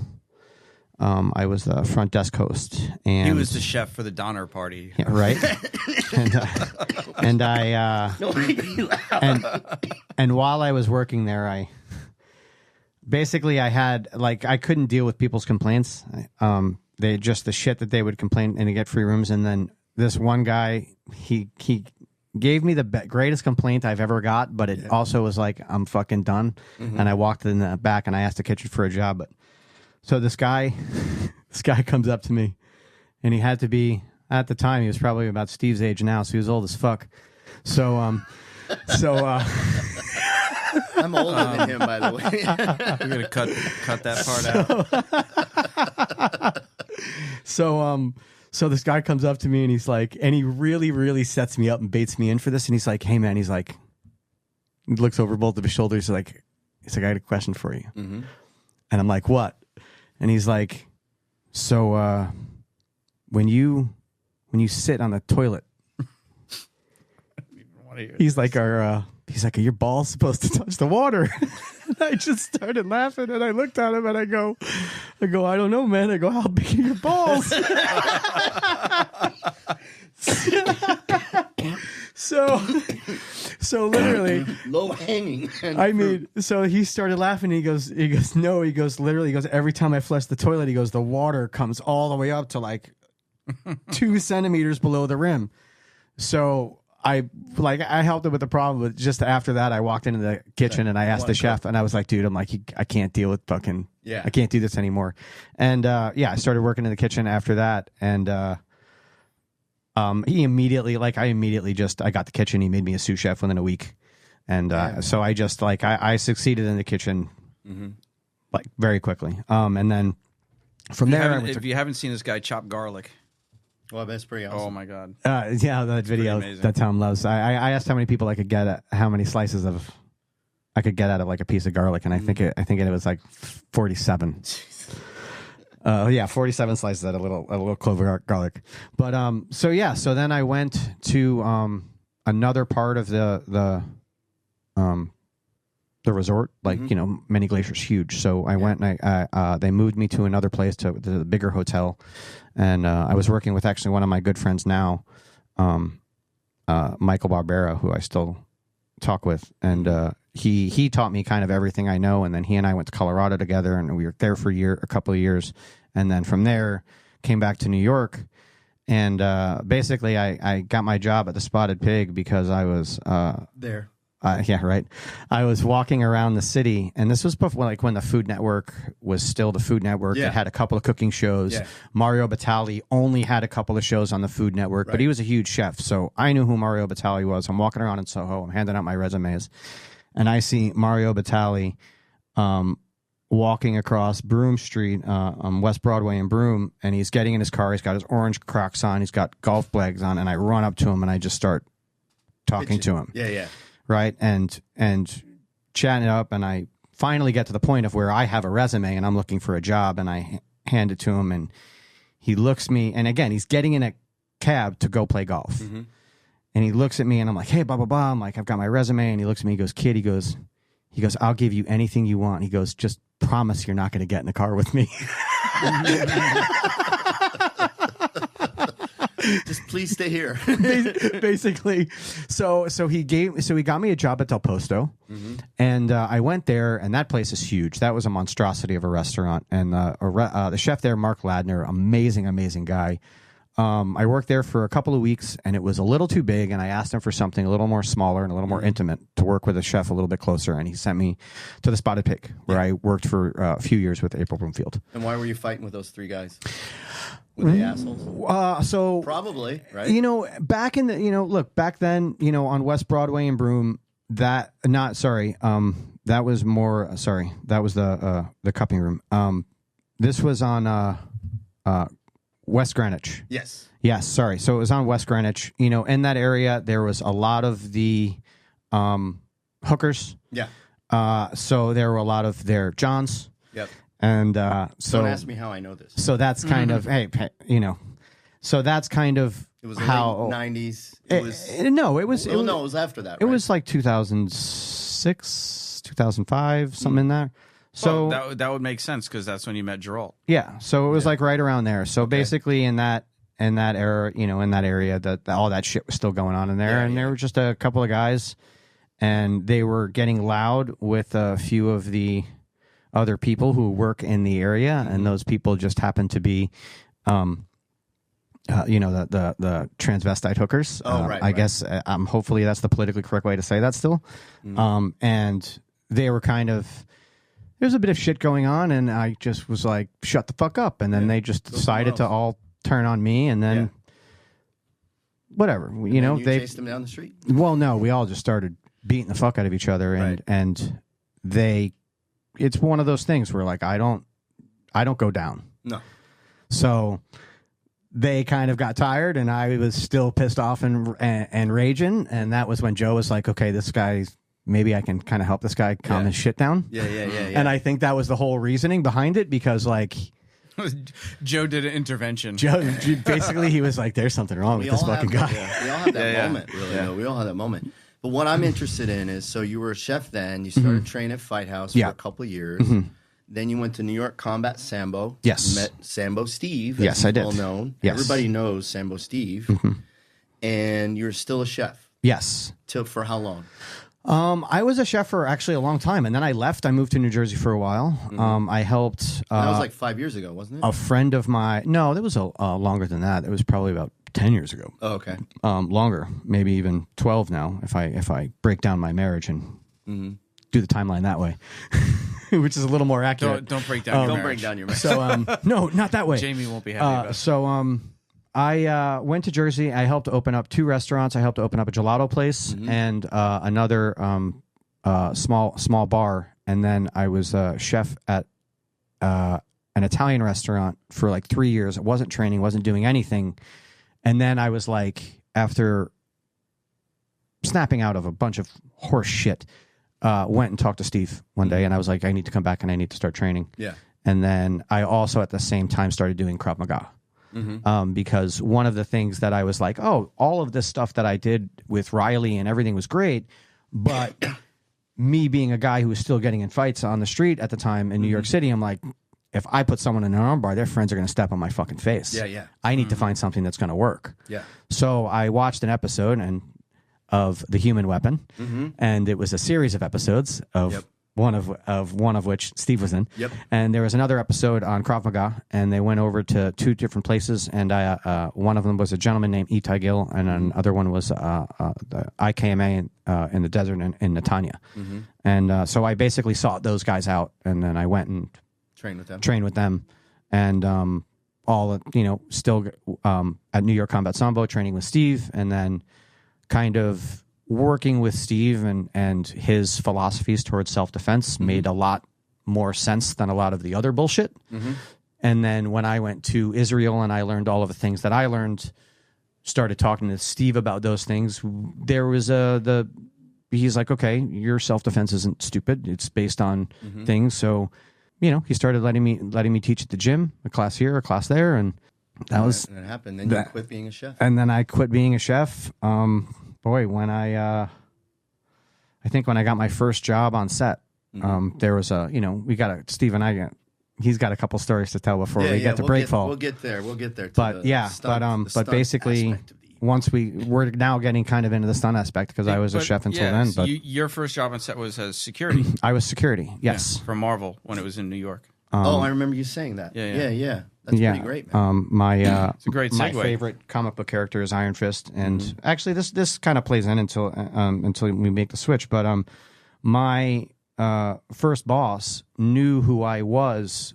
S2: I was the front desk host. And
S1: he was the chef for the Donner Party.
S2: Yeah, right? and I... and while I was working there, I had, like, I couldn't deal with people's complaints. The shit that they would complain and to get free rooms. And then this one guy, he gave me the greatest complaint I've ever got, but it also was like, I'm fucking done. And I walked in the back and I asked the kitchen for a job. So this guy comes up to me, and he had to be, at the time, he was probably about Steve's age now, so he was old as fuck. So I'm
S3: older than him, by the way.
S1: We're gonna cut that part out.
S2: So this guy comes up to me, and he's like, and he really, really sets me up and baits me in for this. And he's like, "Hey man," he's like, he looks over both of his shoulders. He's like, "I got a question for you." And I'm like, "What?" And he's like, "So when you sit on the toilet," he's like, "Are your balls supposed to touch the water?" And I just started laughing, and I looked at him, and I go, "I don't know, man." I go, "How big are your balls?" So literally
S3: low hanging.
S2: I mean, so he started laughing. He goes, "No." He goes, "Every time I flush the toilet," he goes, "the water comes all the way up to like 2 centimeters below the rim." So I helped him with the problem, but just after that, I walked into the kitchen and I asked the chef, and I was like, dude, I'm like, I can't deal with fucking, I can't do this anymore. And I started working in the kitchen after that, and he immediately, I got the kitchen. He made me a sous chef within a week, and so I just I succeeded in the kitchen, very quickly. And then from there,
S4: if you haven't seen this guy chop garlic.
S3: Well, that's pretty awesome.
S4: Oh my god!
S2: That video that Tom loves. I asked how many people I could get how many slices of I could get out of like a piece of garlic, and I think it was like 47. 47 slices out of a little clove of garlic. But so then I went to another part of the resort, Many Glacier's huge. So I went and they moved me to another place, to the bigger hotel. And I was working with actually one of my good friends now, Michael Barbera, who I still talk with. And he taught me kind of everything I know. And then he and I went to Colorado together, and we were there for a couple of years. And then from there, came back to New York. And basically, I got my job at the Spotted Pig because I was
S3: there.
S2: Right. I was walking around the city, and this was before, when the Food Network was still the Food Network. It had a couple of cooking shows. Yeah. Mario Batali only had a couple of shows on the Food Network, but he was a huge chef, so I knew who Mario Batali was. I'm walking around in Soho. I'm handing out my resumes, and I see Mario Batali walking across Broome Street on West Broadway in Broome, and he's getting in his car. He's got his orange Crocs on. He's got golf bags on, and I run up to him, and I just start talking to him.
S3: Yeah.
S2: Right, and chatting it up, and I finally get to the point of where I have a resume and I'm looking for a job, and I hand it to him, and he looks me, and again, he's getting in a cab to go play golf, and he looks at me, and I'm like, hey, blah blah blah. I'm like, I've got my resume, and he looks at me, he goes, kid, he goes, I'll give you anything you want. He goes, just promise you're not going to get in the car with me.
S3: Just please stay here.
S2: Basically. So he got me a job at Del Posto, and I went there, and that place is huge. That was a monstrosity of a restaurant, and the chef there, Mark Ladner, amazing guy. I worked there for a couple of weeks, and it was a little too big, and I asked him for something a little more smaller and a little more intimate, to work with a chef a little bit closer, and he sent me to the Spotted Pig, where I worked for a few years with April Broomfield.
S3: And why were you fighting with those three guys? Were they assholes?
S2: So
S3: probably, right?
S2: Back in the back then, on West Broadway in Broome, that was more that was the cupping room. This was on West Greenwich.
S3: Yes.
S2: Sorry. So it was on West Greenwich. In that area, there was a lot of the hookers.
S3: Yeah.
S2: So there were a lot of their Johns.
S3: Yep.
S2: And
S3: so don't ask me how I know this.
S2: So that's kind of so that's kind of
S3: it was
S2: how
S3: late 90s.
S2: It was
S3: after that.
S2: It was like 2006, 2005, something in there. So
S4: that would make sense, because that's when you met Geralt.
S2: Yeah, so it was like right around there. So basically in that era, in that area, that all that shit was still going on in there, and there were just a couple of guys, and they were getting loud with a few of the other people who work in the area, and those people just happen to be, the transvestite hookers. I guess hopefully that's the politically correct way to say that still. And they were kind of, there's a bit of shit going on, and I just was like, shut the fuck up. And then they just decided to all turn on me, and then whatever,
S3: you chased them down the street.
S2: Well, no, we all just started beating the fuck out of each other, and it's one of those things where I don't go down.
S3: No.
S2: So they kind of got tired, and I was still pissed off and raging, and that was when Joe was like, okay, this guy, maybe I can kind of help this guy calm his shit down.
S3: Yeah.
S2: And I think that was the whole reasoning behind it, because
S4: Joe did an intervention.
S2: Joe basically, he was like, there's something wrong with this fucking guy.
S3: We all have that moment, really. Yeah. We all have that moment. But what I'm interested in is, so you were a chef then, you started training at Fight House for a couple of years. Then you went to New York Combat Sambo.
S2: Yes.
S3: You met Sambo Steve.
S2: Yes, I did.
S3: Well known.
S2: Yes.
S3: Everybody knows Sambo Steve. And you're still a chef.
S2: Yes.
S3: For how long?
S2: I was a chef for actually a long time, and then I left. I moved to New Jersey for a while. I helped.
S3: That was like 5 years ago, wasn't it?
S2: A friend of mine. No, that was longer than that. It was probably about 10 years ago.
S3: Oh, okay.
S2: Longer, maybe even 12 now, if I break down my marriage and do the timeline that way, which is a little more accurate.
S4: Don't break down your
S3: Don't
S4: marriage.
S3: break down your marriage.
S2: So, no, not that way.
S4: Jamie won't be happy about it.
S2: So, I went to Jersey. I helped open up 2 restaurants. I helped open up a gelato place and another small bar. And then I was a chef at an Italian restaurant for like 3 years. I wasn't training, wasn't doing anything. And then I was like, after snapping out of a bunch of horse shit, went and talked to Steve one day. And I was like, I need to come back and I need to start training.
S3: Yeah.
S2: And then I also at the same time started doing Krav Maga. Because one of the things that I was like, oh, all of this stuff that I did with Riley and everything was great, but me being a guy who was still getting in fights on the street at the time in New York City, I'm like, if I put someone in an armbar, their friends are going to step on my fucking face.
S3: Yeah.
S2: I need to find something that's going to work.
S3: Yeah.
S2: So I watched an episode of The Human Weapon, and it was a series of episodes of one of which Steve was in. Yep. And there was another episode on Krav Maga, and they went over to 2 different places, and one of them was a gentleman named Itai Gil, and another one was the IKMA in the desert in Netanya. And so I basically sought those guys out, and then I went and trained with them, and still at New York Combat Sambo training with Steve, and then kind of working with Steve and his philosophies towards self-defense made a lot more sense than a lot of the other bullshit. And then when I went to Israel and I learned all of the things that I learned, started talking to Steve about those things, there was he's like, okay, your self-defense isn't stupid. It's based on things. So, he started letting me teach at the gym, a class here, a class there. And that
S3: happened. Then you quit being a chef.
S2: And then I quit being a chef. When I think when I got my first job on set, there was Steve and I he's got a couple stories to tell before we get to Breakfall.
S3: We'll get there.
S2: But basically, once we're now getting kind of into the stunt aspect because I was a chef until then. But
S4: your first job on set was as security.
S2: I was security. Yes,
S4: for Marvel when it was in New York.
S3: I remember you saying that. Yeah. That's pretty great, man.
S4: It's a great segue.
S2: My favorite comic book character is Iron Fist, and actually, this kind of plays in until we make the switch. But my first boss knew who I was.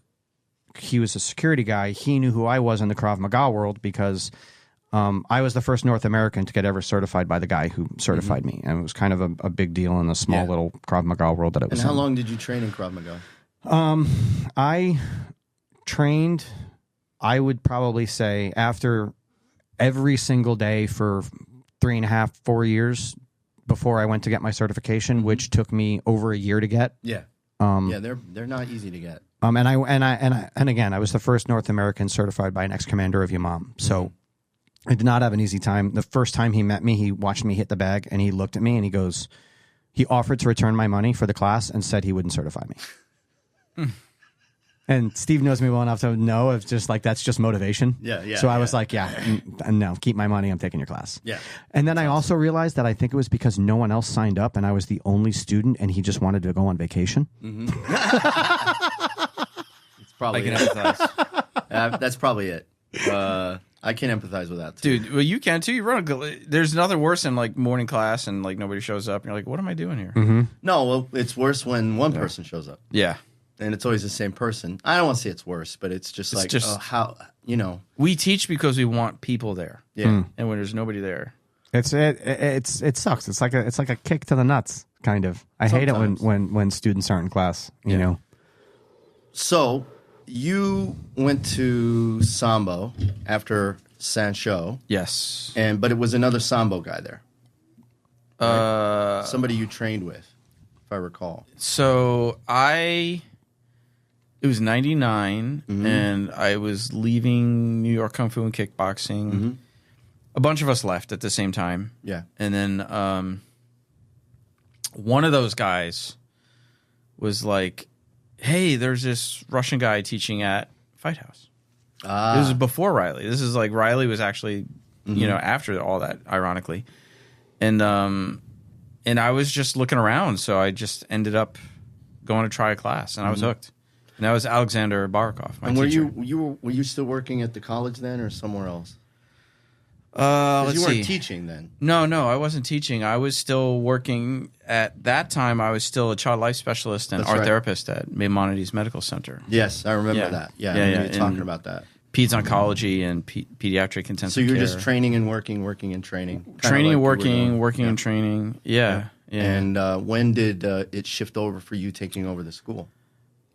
S2: He was a security guy. He knew who I was in the Krav Maga world because I was the first North American to get ever certified by the guy who certified me, and it was kind of a big deal in the small little Krav Maga world that it was.
S3: And how long did you train in Krav Maga?
S2: I trained, I would probably say, after every single day for 3.5, 4 years before I went to get my certification, which took me over a year to get.
S3: Yeah. They're not easy to get.
S2: And again, I was the first North American certified by an ex-commander of Yamam. So I did not have an easy time. The first time he met me, he watched me hit the bag, and he looked at me and he offered to return my money for the class and said he wouldn't certify me. And Steve knows me well enough to know it's just like that's just motivation. So I was like, no, keep my money. I'm taking your class. Yeah. And then I also realized that I think it was because no one else signed up and I was the only student and he just wanted to go on vacation.
S3: It's probably
S4: I can empathize.
S3: That's probably it. I can empathize with that
S4: too. Dude, well, you can too. You run there's nothing worse than like morning class and like nobody shows up and you're like, what am I doing here?
S3: No, well, it's worse when one person shows up.
S4: Yeah.
S3: And it's always the same person. I don't want to say it's worse, but it's just how.
S4: We teach because we want people there.
S3: Yeah.
S4: And when there's nobody there,
S2: it sucks. It's like a kick to the nuts, kind of. I hate it when students aren't in class. You know.
S3: So you went to Sambo after Sancho.
S4: Yes.
S3: But it was another Sambo guy there. Right? Somebody you trained with, if I recall.
S4: So it was 99, and I was leaving New York Kung Fu and Kickboxing. A bunch of us left at the same time.
S3: Yeah.
S4: And then one of those guys was like, hey, there's this Russian guy teaching at Fight House. This is before Riley. This is like Riley was actually, after all that, ironically. And I was just looking around, so I just ended up going to try a class, and I was hooked. And that was Alexander Barakov, my teacher.
S3: Were you still working at the college then, or somewhere else? You weren't teaching then.
S4: No, I wasn't teaching. I was still working at that time. I was still a child life specialist and art therapist at Maimonides Medical Center.
S3: Yes, I remember that. Yeah, I remember you talking about that.
S4: Peds oncology and pediatric intensive care.
S3: So you're just training and working and training.
S4: Training and working and training. Yeah.
S3: And when did it shift over for you taking over the school?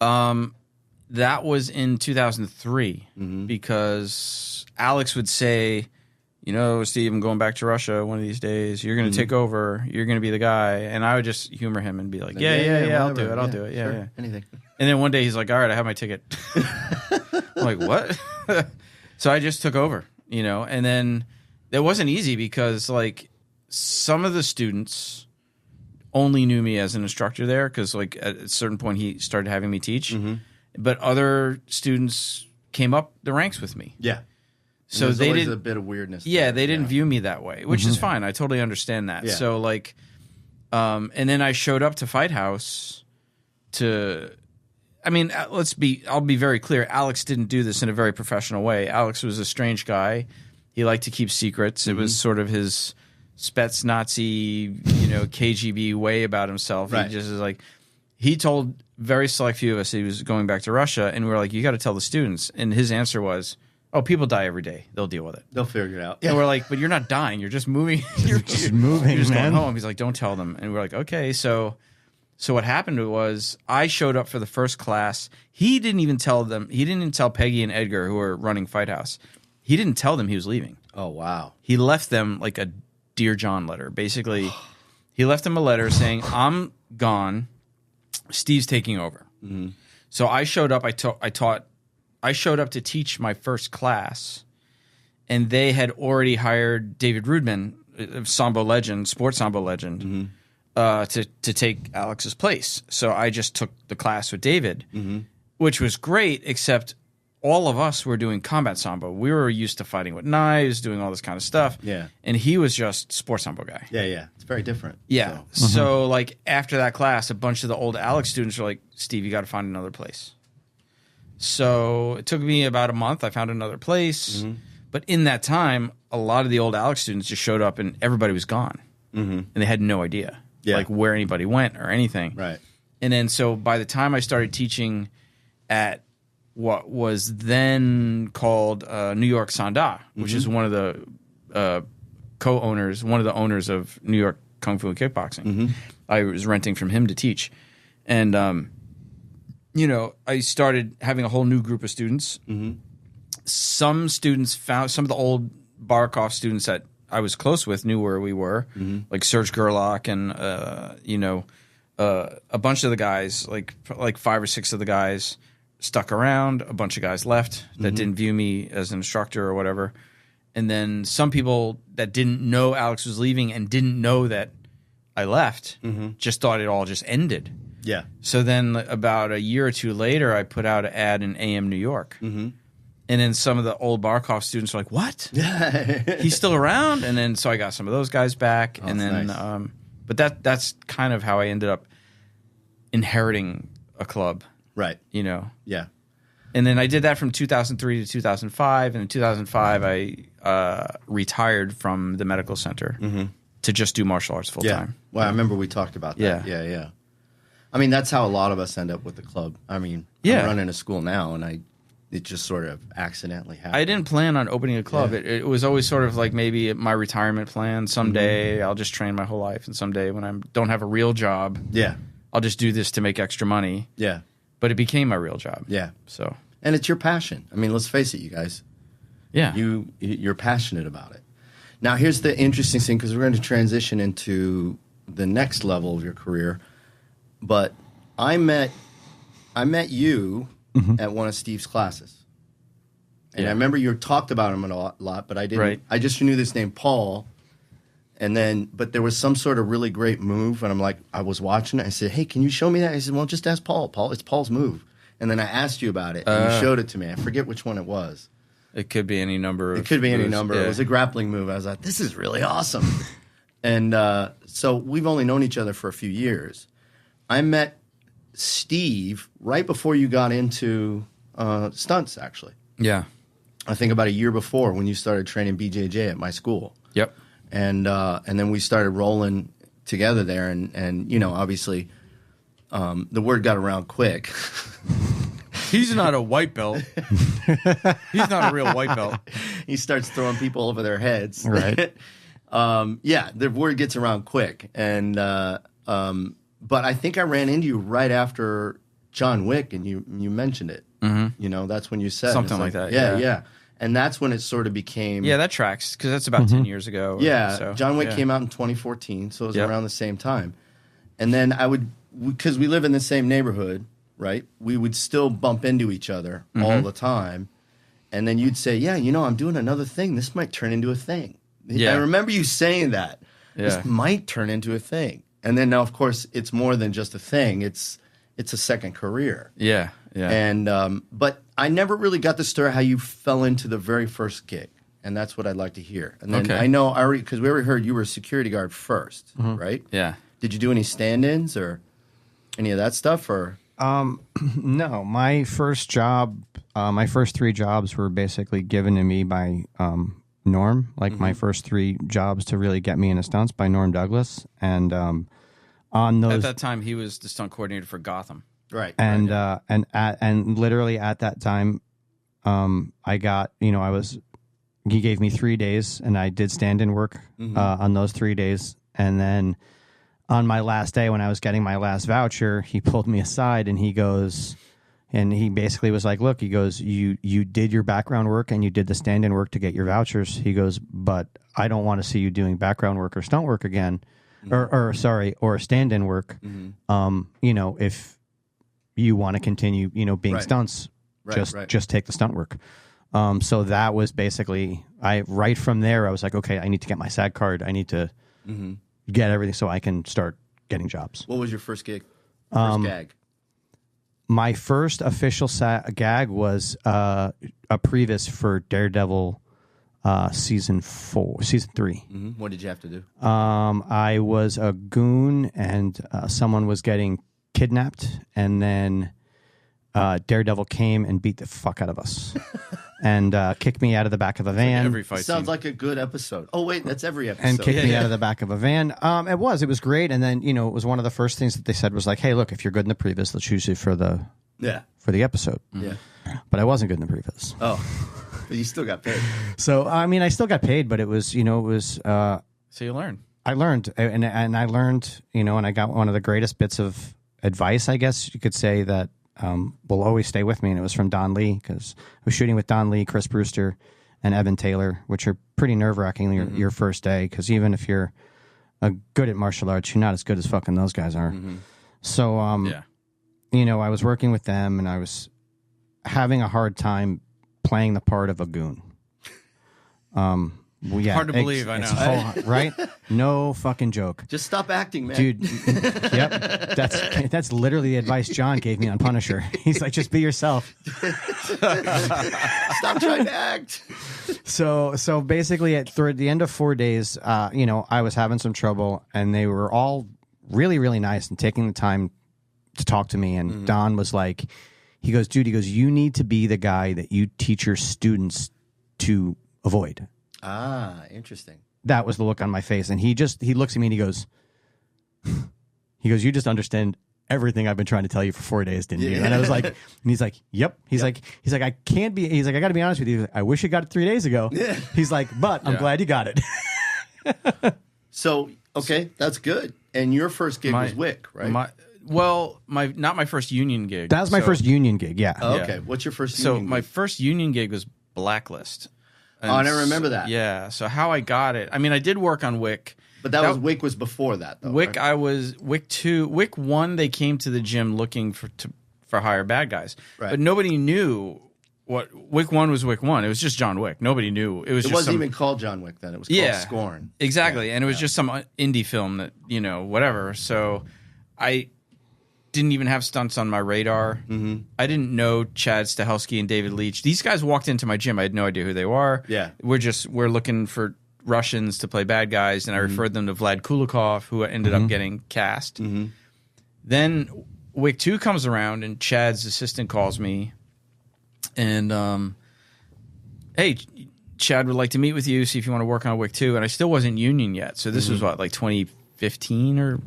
S4: That was in 2003 because Alex would say, Steve, I'm going back to Russia one of these days. You're going to take over. You're going to be the guy. And I would just humor him and be like, yeah, I'll do it. I'll do it. Yeah,
S3: anything.
S4: And then one day he's like, all right, I have my ticket. I'm like, what? So I just took over, and then it wasn't easy because like some of the students only knew me as an instructor there because like at a certain point he started having me teach, but other students came up the ranks with me.
S3: Yeah.
S4: So
S3: they did a bit of weirdness.
S4: Yeah, they didn't view me that way, which is fine. I totally understand that. Yeah. So like, and then I showed up to Fight House I'll be very clear. Alex didn't do this in a very professional way. Alex was a strange guy. He liked to keep secrets. It was sort of his Spetsnazi, KGB way about himself. Right. He just is like, he told very select few of us he was going back to Russia, and we were like, you got to tell the students. And his answer was, oh, people die every day. They'll deal with it.
S3: They'll figure it out.
S4: And we're like, but you're not dying. You're just moving. You're just moving. You're just going home. He's like, don't tell them. And we're like, okay. So what happened was I showed up for the first class. He didn't even tell them. He didn't even tell Peggy and Edgar, who were running Fight House. He didn't tell them he was leaving.
S3: Oh, wow.
S4: He left them like a Dear John letter. Basically, he left them a letter saying, I'm gone. Steve's taking over. So I showed up. I showed up to teach my first class, and they had already hired David Rudman, Sambo legend, sports Sambo legend, to take Alex's place. So I just took the class with David, which was great, except all of us were doing combat Sambo. We were used to fighting with knives, doing all this kind of stuff.
S3: Yeah.
S4: And he was just sports Sambo guy.
S3: Yeah. It's very different.
S4: Yeah. So like after that class, a bunch of the old Alex students were like, Steve, you got to find another place. So it took me about a month. I found another place. But in that time, a lot of the old Alex students just showed up and everybody was gone. And they had no idea like where anybody went or anything.
S3: Right.
S4: And then so by the time I started teaching at what was then called New York Sanda, which is one of the co-owners, one of the owners of New York Kung Fu and Kickboxing, I was renting from him to teach. And I started having a whole new group of students. Some students found, some of the old Barakov students that I was close with knew where we were, like Serge Gerlach and, a bunch of the guys, like 5 or 6 of the guys stuck around. A bunch of guys left that didn't view me as an instructor or whatever. And then some people that didn't know Alex was leaving and didn't know that I left just thought it all just ended.
S3: Yeah.
S4: So then about a year or two later, I put out an ad in AM New York. And then some of the old Barkov students were like, what? He's still around? And then so I got some of those guys back. And then, nice. But that's kind of how I ended up inheriting a club.
S3: Right.
S4: Yeah. And then I did that from 2003 to 2005. And in 2005, I retired from the medical center to just do martial arts full time.
S3: Well, I remember we talked about that. Yeah. I mean, that's how a lot of us end up with the club. I mean, I'm running a school now, and it just sort of accidentally happened.
S4: I didn't plan on opening a club. Yeah. It was always sort of like maybe my retirement plan. Someday I'll just train my whole life, and someday when I don't have a real job, I'll just do this to make extra money.
S3: Yeah.
S4: But it became my real job.
S3: Yeah.
S4: So.
S3: And it's your passion. I mean, let's face it, you guys.
S4: Yeah.
S3: You're passionate about it. Now, here's the interesting thing, because we're going to transition into the next level of your career. But I met you at one of Steve's classes. And I remember you talked about him a lot, but I didn't. Right. I just knew this name, Paul. And then, but there was some sort of really great move, and I'm like, I was watching it. I said, hey, can you show me that? I said, well, just ask Paul. It's Paul's move. And then I asked you about it, and you showed it to me. I forget which one it was.
S4: It could be any number.
S3: It could be any number. Yeah. It was a grappling move. I was like, this is really awesome. And so we've only known each other for a few years. I met Steve right before you got into stunts, actually.
S4: Yeah.
S3: I think about a year before when you started training BJJ at my school.
S4: Yep.
S3: And then we started rolling together there, and you know, obviously, the word got around quick.
S4: He's not a white belt. He's not a real white belt.
S3: He starts throwing people over their heads.
S2: Right.
S3: Yeah, the word gets around quick, and but I think I ran into you right after John Wick, and you mentioned it.
S4: Mm-hmm.
S3: You know, that's when you said
S4: something like that.
S3: Yeah. And that's when it sort of became.
S4: Yeah, that tracks because that's about 10 years ago.
S3: Yeah,
S4: so,
S3: John Wick came out in 2014, so it was around the same time. And then because we live in the same neighborhood, right? We would still bump into each other all the time. And then you'd say, yeah, you know, I'm doing another thing. This might turn into a thing.
S4: Yeah.
S3: I remember you saying that.
S4: Yeah.
S3: This might turn into a thing. And then now, of course, it's more than just a thing. It's a second career.
S4: Yeah. Yeah.
S3: And but I never really got the story how you fell into the very first gig. And that's what I'd like to hear. And then I know, because we already heard you were a security guard first, right?
S4: Yeah.
S3: Did you do any stand-ins or any of that stuff? Or
S2: No, my first job, my first 3 jobs were basically given to me by Norm. Like my first 3 jobs to really get me into stunts by Norm Douglas. And on those,
S4: at that time, he was the stunt coordinator for Gotham.
S3: right?
S2: and
S3: right.
S2: and literally at that time, I got, you know, he gave me 3 days, and I did stand-in work on those 3 days, and then on my last day when I was getting my last voucher, he pulled me aside and he goes, and he basically was like, "Look," he goes, "you did your background work and you did the stand-in work to get your vouchers." He goes, "But I don't want to see you doing background work or stunt work again, or stand-in work. You know, if you want to continue, you know, being stunts, just take the stunt work." So that was basically, right from there, I was like, okay, I need to get my SAG card. I need to get everything so I can start getting jobs.
S3: What was your first gig? First gag?
S2: My first official gag was a previs for Daredevil season 3.
S3: Mm-hmm. What did you have to do?
S2: I was a goon, and someone was getting kidnapped, and then Daredevil came and beat the fuck out of us and kicked me out of the back of a van.
S4: Like every fight
S3: Sounds
S4: scene.
S3: like a good episode. Oh, wait, that's every episode.
S2: And kicked me out of the back of a van. It was great. And then, you know, it was one of the first things that they said was like, "Hey, look, if you're good in the previs, let's use you for the episode."
S3: Yeah.
S2: But I wasn't good in the previs.
S3: Oh, but you still got paid.
S2: So, I mean, I still got paid, but it was, you know,
S4: So you learn.
S2: I learned, and I learned, you know, and I got one of the greatest bits of advice, I guess you could say, that will always stay with me, and it was from Don Lee, because I was shooting with Don Lee, Chris Brewster, and Evan Taylor, which are pretty nerve-wracking your first day, because even if you're good at martial arts, you're not as good as fucking those guys are. So, you know, I was working with them, and I was having a hard time playing the part of a goon.
S4: Hard to believe, I know.
S2: Right? No fucking joke.
S3: Just stop acting, man.
S2: Dude, yep. That's literally the advice John gave me on Punisher. He's like, just be yourself.
S3: Stop trying to act.
S2: So basically at the end of 4 days, you know, I was having some trouble, and they were all really, really nice and taking the time to talk to me. And Don was like, he goes, "Dude," he goes, "you need to be the guy that you teach your students to avoid."
S3: Ah, interesting.
S2: That was the look on my face. And he looks at me and he goes, "You just understand everything I've been trying to tell you for 4 days, didn't you?" And I was like, and he's like, "Yep." He's like, "I can't be," he's like, "I got to be honest with you. I wish you got it 3 days ago." He's like, "But I'm glad you got it."
S3: So, okay, that's good. And your first gig was Wick, right?
S4: Not my first union gig.
S2: That was my first union gig. Yeah.
S3: Oh, okay. What's your first
S4: So
S3: union gig?
S4: my first union gig was Blacklist. And
S3: I remember that.
S4: Yeah. So how I got it, I mean, I did work on Wick.
S3: But Wick was before that, though.
S4: Wick,
S3: right?
S4: I was Wick 2. Wick 1, they came to the gym looking for hire bad guys.
S3: Right.
S4: But nobody knew what Wick 1 was. Wick 1. It was just John Wick. Nobody knew. It wasn't
S3: even called John Wick then. It was called Scorn.
S4: Exactly. And it was just some indie film that, you know, whatever. So I didn't even have stunts on my radar. I didn't know Chad Stahelski and David Leach. These guys walked into my gym. I had no idea who they were.
S3: Yeah.
S4: We're looking for Russians to play bad guys, and I referred them to Vlad Kulikov, who ended up getting cast. Then Wick 2 comes around, and Chad's assistant calls me, and hey, Chad would like to meet with you, see if you want to work on Wick 2. And I still wasn't union yet. So this was what, like 2015 or,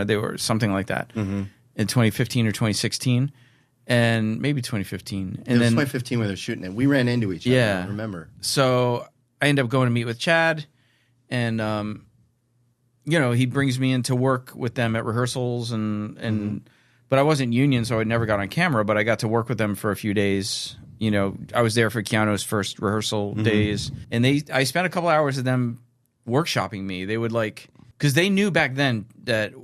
S4: they were something like that in 2015 or 2016 and maybe 2015. And
S3: it was 2015 when they were shooting it. We ran into each other. I remember.
S4: So I ended up going to meet with Chad and, he brings me in to work with them at rehearsals but I wasn't union, so I never got on camera, but I got to work with them for a few days. I was there for Keanu's first rehearsal days, and I spent a couple hours with them workshopping me. They would because they knew back then that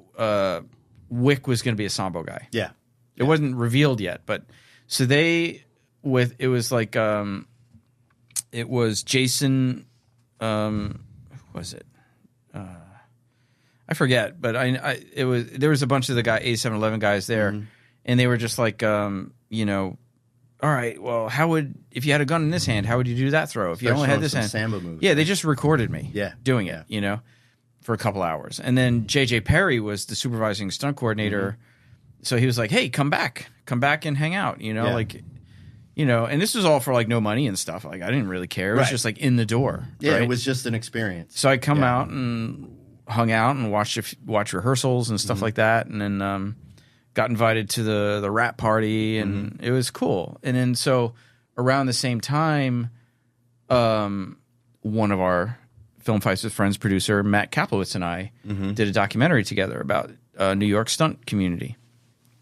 S4: Wick was going to be a Sambo guy.
S3: Yeah.
S4: It wasn't revealed yet, but so it was Jason, who was it? I forget, but there was a bunch of the A711 guys there, and they were just all right, well, if you had a gun in this hand, how would you do that throw? If you only had this hand,
S3: Sambo moves.
S4: Yeah, they just recorded me doing it, for a couple hours. And then JJ Perry was the supervising stunt coordinator. So he was like, hey, come back and hang out, and this was all for no money and stuff. I didn't really care. It was just in the door.
S3: Yeah,
S4: right?
S3: It was just an experience.
S4: So I come out and hung out and watch rehearsals and stuff like that. And then, got invited to the rap party, and it was cool. And then so around the same time, one of our Film Fights with Friends producer, Matt Kaplowitz, and I did a documentary together about New York stunt community.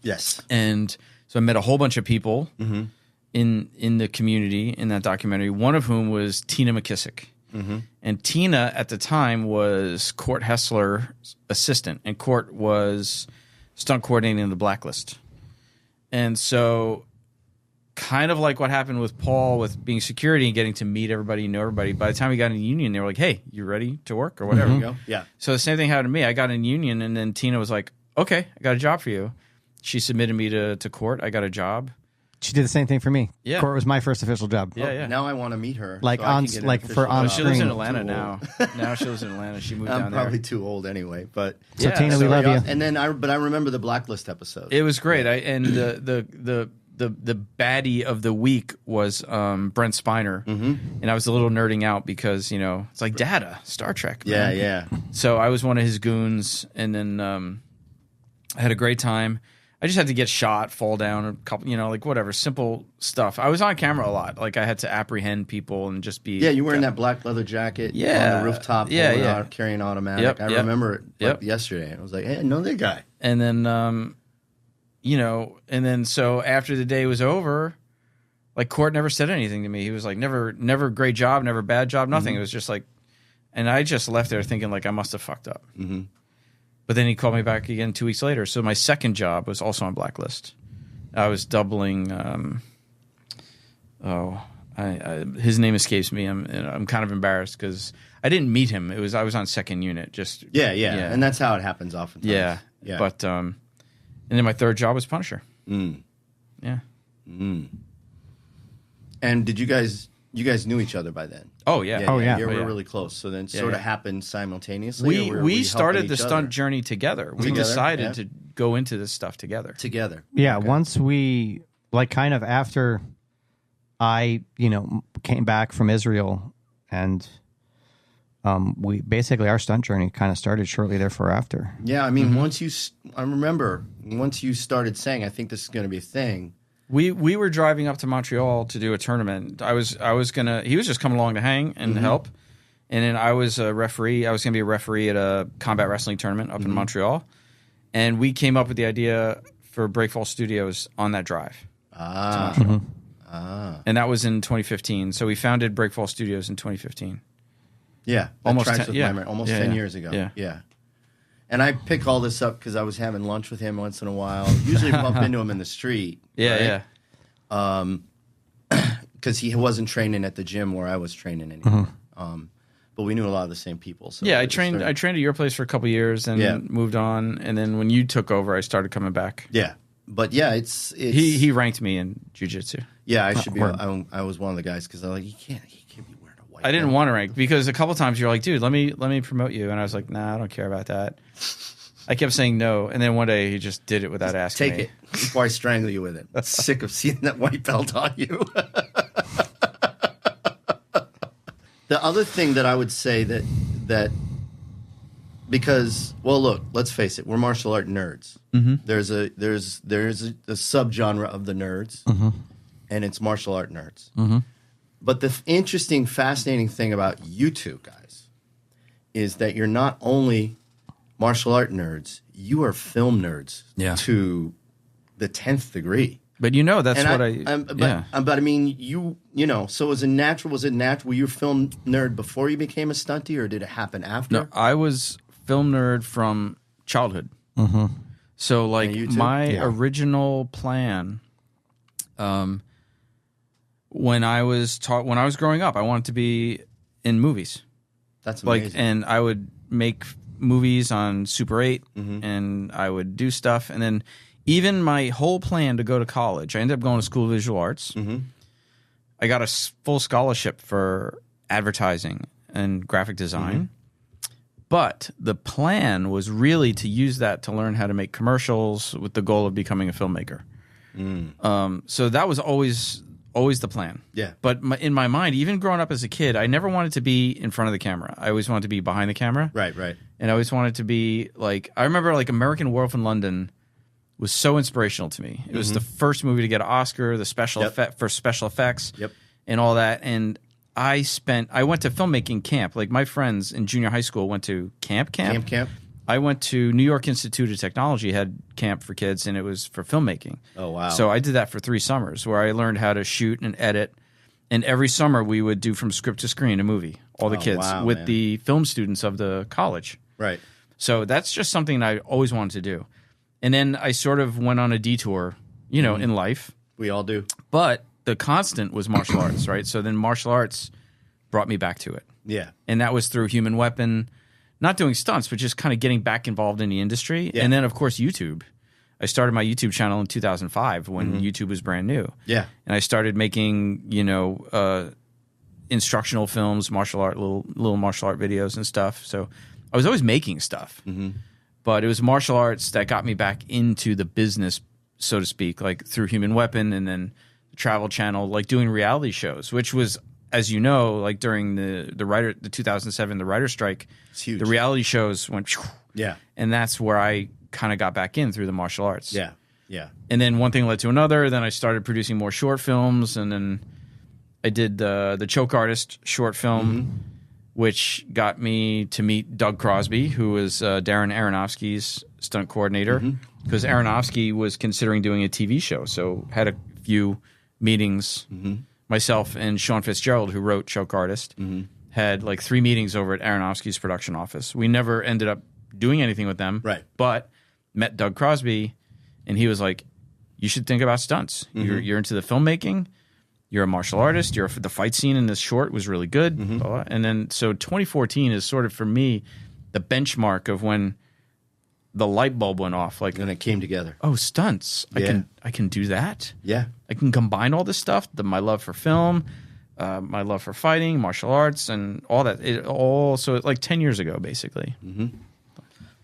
S3: Yes.
S4: And so I met a whole bunch of people in the community in that documentary, one of whom was Tina McKissick. And Tina at the time was Court Hessler's assistant, and Court was stunt coordinating the Blacklist. And so kind of like what happened with Paul with being security and getting to meet everybody, know everybody, by the time we got in union, they were like, hey, you ready to work or whatever?
S3: Yeah.
S4: So the same thing happened to me. I got in union, and then Tina was like, okay, I got a job for you. She submitted me to Court. I got a job.
S2: She did the same thing for me.
S4: Yeah.
S2: Court was my first official job.
S4: Yeah.
S3: Now I want to meet her.
S2: On
S3: she
S4: lives in Atlanta now. Now she lives in Atlanta. She moved down there.
S3: I'm probably too old anyway, but
S2: so Tina, we love you.
S3: And then I remember the Blacklist episode.
S4: It was great. The baddie of the week was Brent Spiner, and I was a little nerding out because it's like Data, Star Trek. Man.
S3: Yeah.
S4: So I was one of his goons, and then I had a great time. I just had to get shot, fall down, a couple, whatever, simple stuff. I was on camera a lot. I had to apprehend people and just be.
S3: Yeah, you were wearing that black leather jacket on the rooftop, carrying automatic. I remember it yesterday. I was like, hey, I know that guy.
S4: And then, so after the day was over, Court never said anything to me. He was like, never great job, never bad job, nothing. It was just and I just left there thinking I must have fucked up. But then he called me back again 2 weeks later. So my second job was also on Blacklist. I was doubling. His name escapes me. I'm kind of embarrassed because I didn't meet him. I was on second unit. Just
S3: yeah, and that's how it happens oftentimes.
S4: Yeah. But and then my third job was Punisher. Yeah.
S3: And did you guys knew each other by then?
S4: Oh yeah.
S3: You were really close. So then sort of happened simultaneously.
S4: We started the stunt journey together. We decided to go into this stuff together.
S2: Yeah, okay. Once we kind of after I, came back from Israel, and we basically our stunt journey kind of started shortly thereafter.
S3: Yeah, I mean, once you started saying, I think this is going to be a thing.
S4: We were driving up to Montreal to do a tournament. He was just coming along to hang and help. And then I was a referee. I was going to be a referee at a combat wrestling tournament up in Montreal. And we came up with the idea for Breakfall Studios on that drive to Montreal. And that was in 2015. So we founded Breakfall Studios in 2015.
S3: Yeah.
S4: Almost
S3: 10 years ago. Yeah. And I pick all this up because I was having lunch with him once in a while. Usually bump into him in the street.
S4: Yeah.
S3: Because he wasn't training at the gym where I was training anymore. But we knew a lot of the same people. So
S4: I trained at your place for a couple years and moved on. And then when you took over, I started coming back.
S3: Yeah. But it's
S4: he ranked me in jiu-jitsu.
S3: Yeah, I should be. I was one of the guys because I was like, he can't be wearing a white.
S4: I didn't want to rank because a couple times you're like, dude, let me promote you, and I was like, nah, I don't care about that. I kept saying no, and then one day he just did it without asking me.
S3: Take it before I strangle you with it. I'm sick of seeing that white belt on you. The other thing that I would say that because, well, look, let's face it, we're martial art nerds.
S1: Mm-hmm.
S3: There's a subgenre of the nerds, and it's martial art nerds.
S1: Mm-hmm.
S3: But the interesting, fascinating thing about you two guys is that you're not only martial art nerds, you are film nerds to the 10th degree.
S1: But that's
S3: But I mean, you know, so was it natural? Were you a film nerd before you became a stuntie, or did it happen after?
S1: No, I was film nerd from childhood.
S2: Mm-hmm.
S1: So like my original plan, when I was growing up, I wanted to be in movies.
S3: That's amazing.
S1: And I would make movies on Super 8, and I would do stuff, and then even my whole plan to go to college, I ended up going to School of Visual Arts.
S3: Mm-hmm.
S1: I got a full scholarship for advertising and graphic design. But the plan was really to use that to learn how to make commercials with the goal of becoming a filmmaker. So that was always the plan.
S3: Yeah.
S1: But in my mind, even growing up as a kid, I never wanted to be in front of the camera. I always wanted to be behind the camera.
S3: Right.
S1: And I always wanted to be like, I remember like American Werewolf in London was so inspirational to me. It was the first movie to get an Oscar, the for special effects, and all that. And I went to filmmaking camp. Like my friends in junior high school went to camp. I went to New York Institute of Technology, had camp for kids, and it was for filmmaking.
S3: Oh, wow.
S1: So I did that for 3 summers where I learned how to shoot and edit. And every summer we would do from script to screen a movie, all the kids, with the film students of the college.
S3: Right.
S1: So that's just something I always wanted to do. And then I sort of went on a detour, in life.
S3: We all do.
S1: But the constant was martial arts, right? So then martial arts brought me back to it.
S3: Yeah.
S1: And that was through Human Weapon, not doing stunts, but just kind of getting back involved in the industry. Yeah. And then, of course, YouTube. I started my YouTube channel in 2005 when YouTube was brand new.
S3: Yeah.
S1: And I started making, instructional films, martial art, little martial art videos and stuff. So I was always making stuff. But it was martial arts that got me back into the business, so to speak, like through Human Weapon and then the Travel Channel, like doing reality shows, which was, as you know, like during the 2007, the writer strike,
S3: it's huge.
S1: The reality shows went,
S3: yeah.
S1: And that's where I kind of got back in through the martial arts.
S3: Yeah. Yeah.
S1: And then one thing led to another. Then I started producing more short films, and then I did the Choke Artist short film, which got me to meet Doug Crosby, who was Darren Aronofsky's stunt coordinator, because Aronofsky was considering doing a TV show. So had a few meetings. Myself and Sean Fitzgerald, who wrote Choke Artist, had like 3 meetings over at Aronofsky's production office. We never ended up doing anything with them,
S3: right?
S1: But met Doug Crosby, and he was like, "You should think about stunts. You're into the filmmaking. You're a martial artist. The fight scene in this short was really good." And then, so 2014 is sort of, for me, the benchmark of when the light bulb went off. Like,
S3: and it came together.
S1: Oh, stunts!
S3: Yeah.
S1: I can do that.
S3: Yeah,
S1: I can combine all this stuff. My love for film, my love for fighting, martial arts, and all that. So like 10 years ago, basically.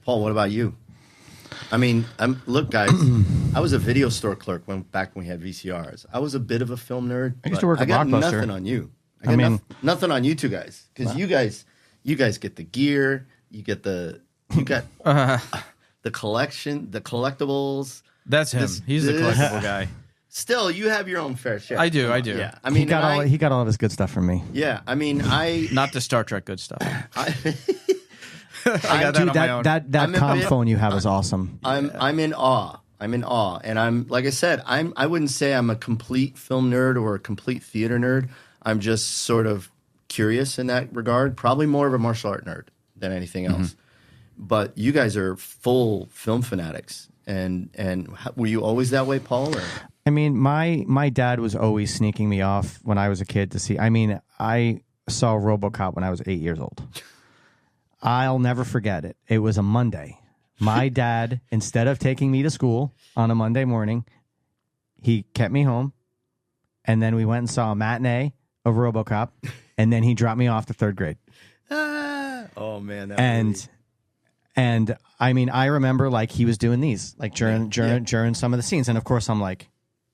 S3: Paul, what about you? I mean, look, guys, I was a video store clerk back when we had VCRs. I was a bit of a film nerd.
S2: I used to work at
S3: Blockbuster.
S2: Blockbuster.
S3: Nothing on you. I got nothing on you two guys, because you guys get the gear, you got the collection, the collectibles.
S1: That's him. He's the collectible guy.
S3: Still, you have your own fair share.
S1: I do.
S3: Yeah, I mean,
S2: he got all of his good stuff from me.
S3: Yeah, I mean,
S1: not the Star Trek good stuff.
S2: I got that on my own. That com phone you have is awesome.
S3: I'm in awe. And I'm, like I said, I wouldn't say I'm a complete film nerd or a complete theater nerd. I'm just sort of curious in that regard. Probably more of a martial art nerd than anything else. But you guys are full film fanatics. And were you always that way, Paul? Or?
S2: I mean, my dad was always sneaking me off when I was a kid to see. I mean, I saw RoboCop when I was 8 years old. I'll never forget it. It was a Monday. My dad, instead of taking me to school on a Monday morning, he kept me home, and then we went and saw a matinee of RoboCop, and then he dropped me off to 3rd grade.
S3: Oh man!
S2: And I mean, I remember like he was doing these like during some of the scenes, and of course I'm like,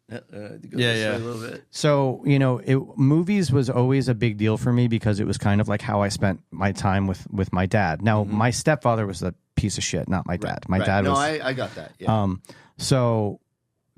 S3: A little bit.
S2: So, movies was always a big deal for me because it was kind of like how I spent my time with my dad. Now, my stepfather was a piece of shit, not my dad. My dad was...
S3: I got that. Yeah.
S2: So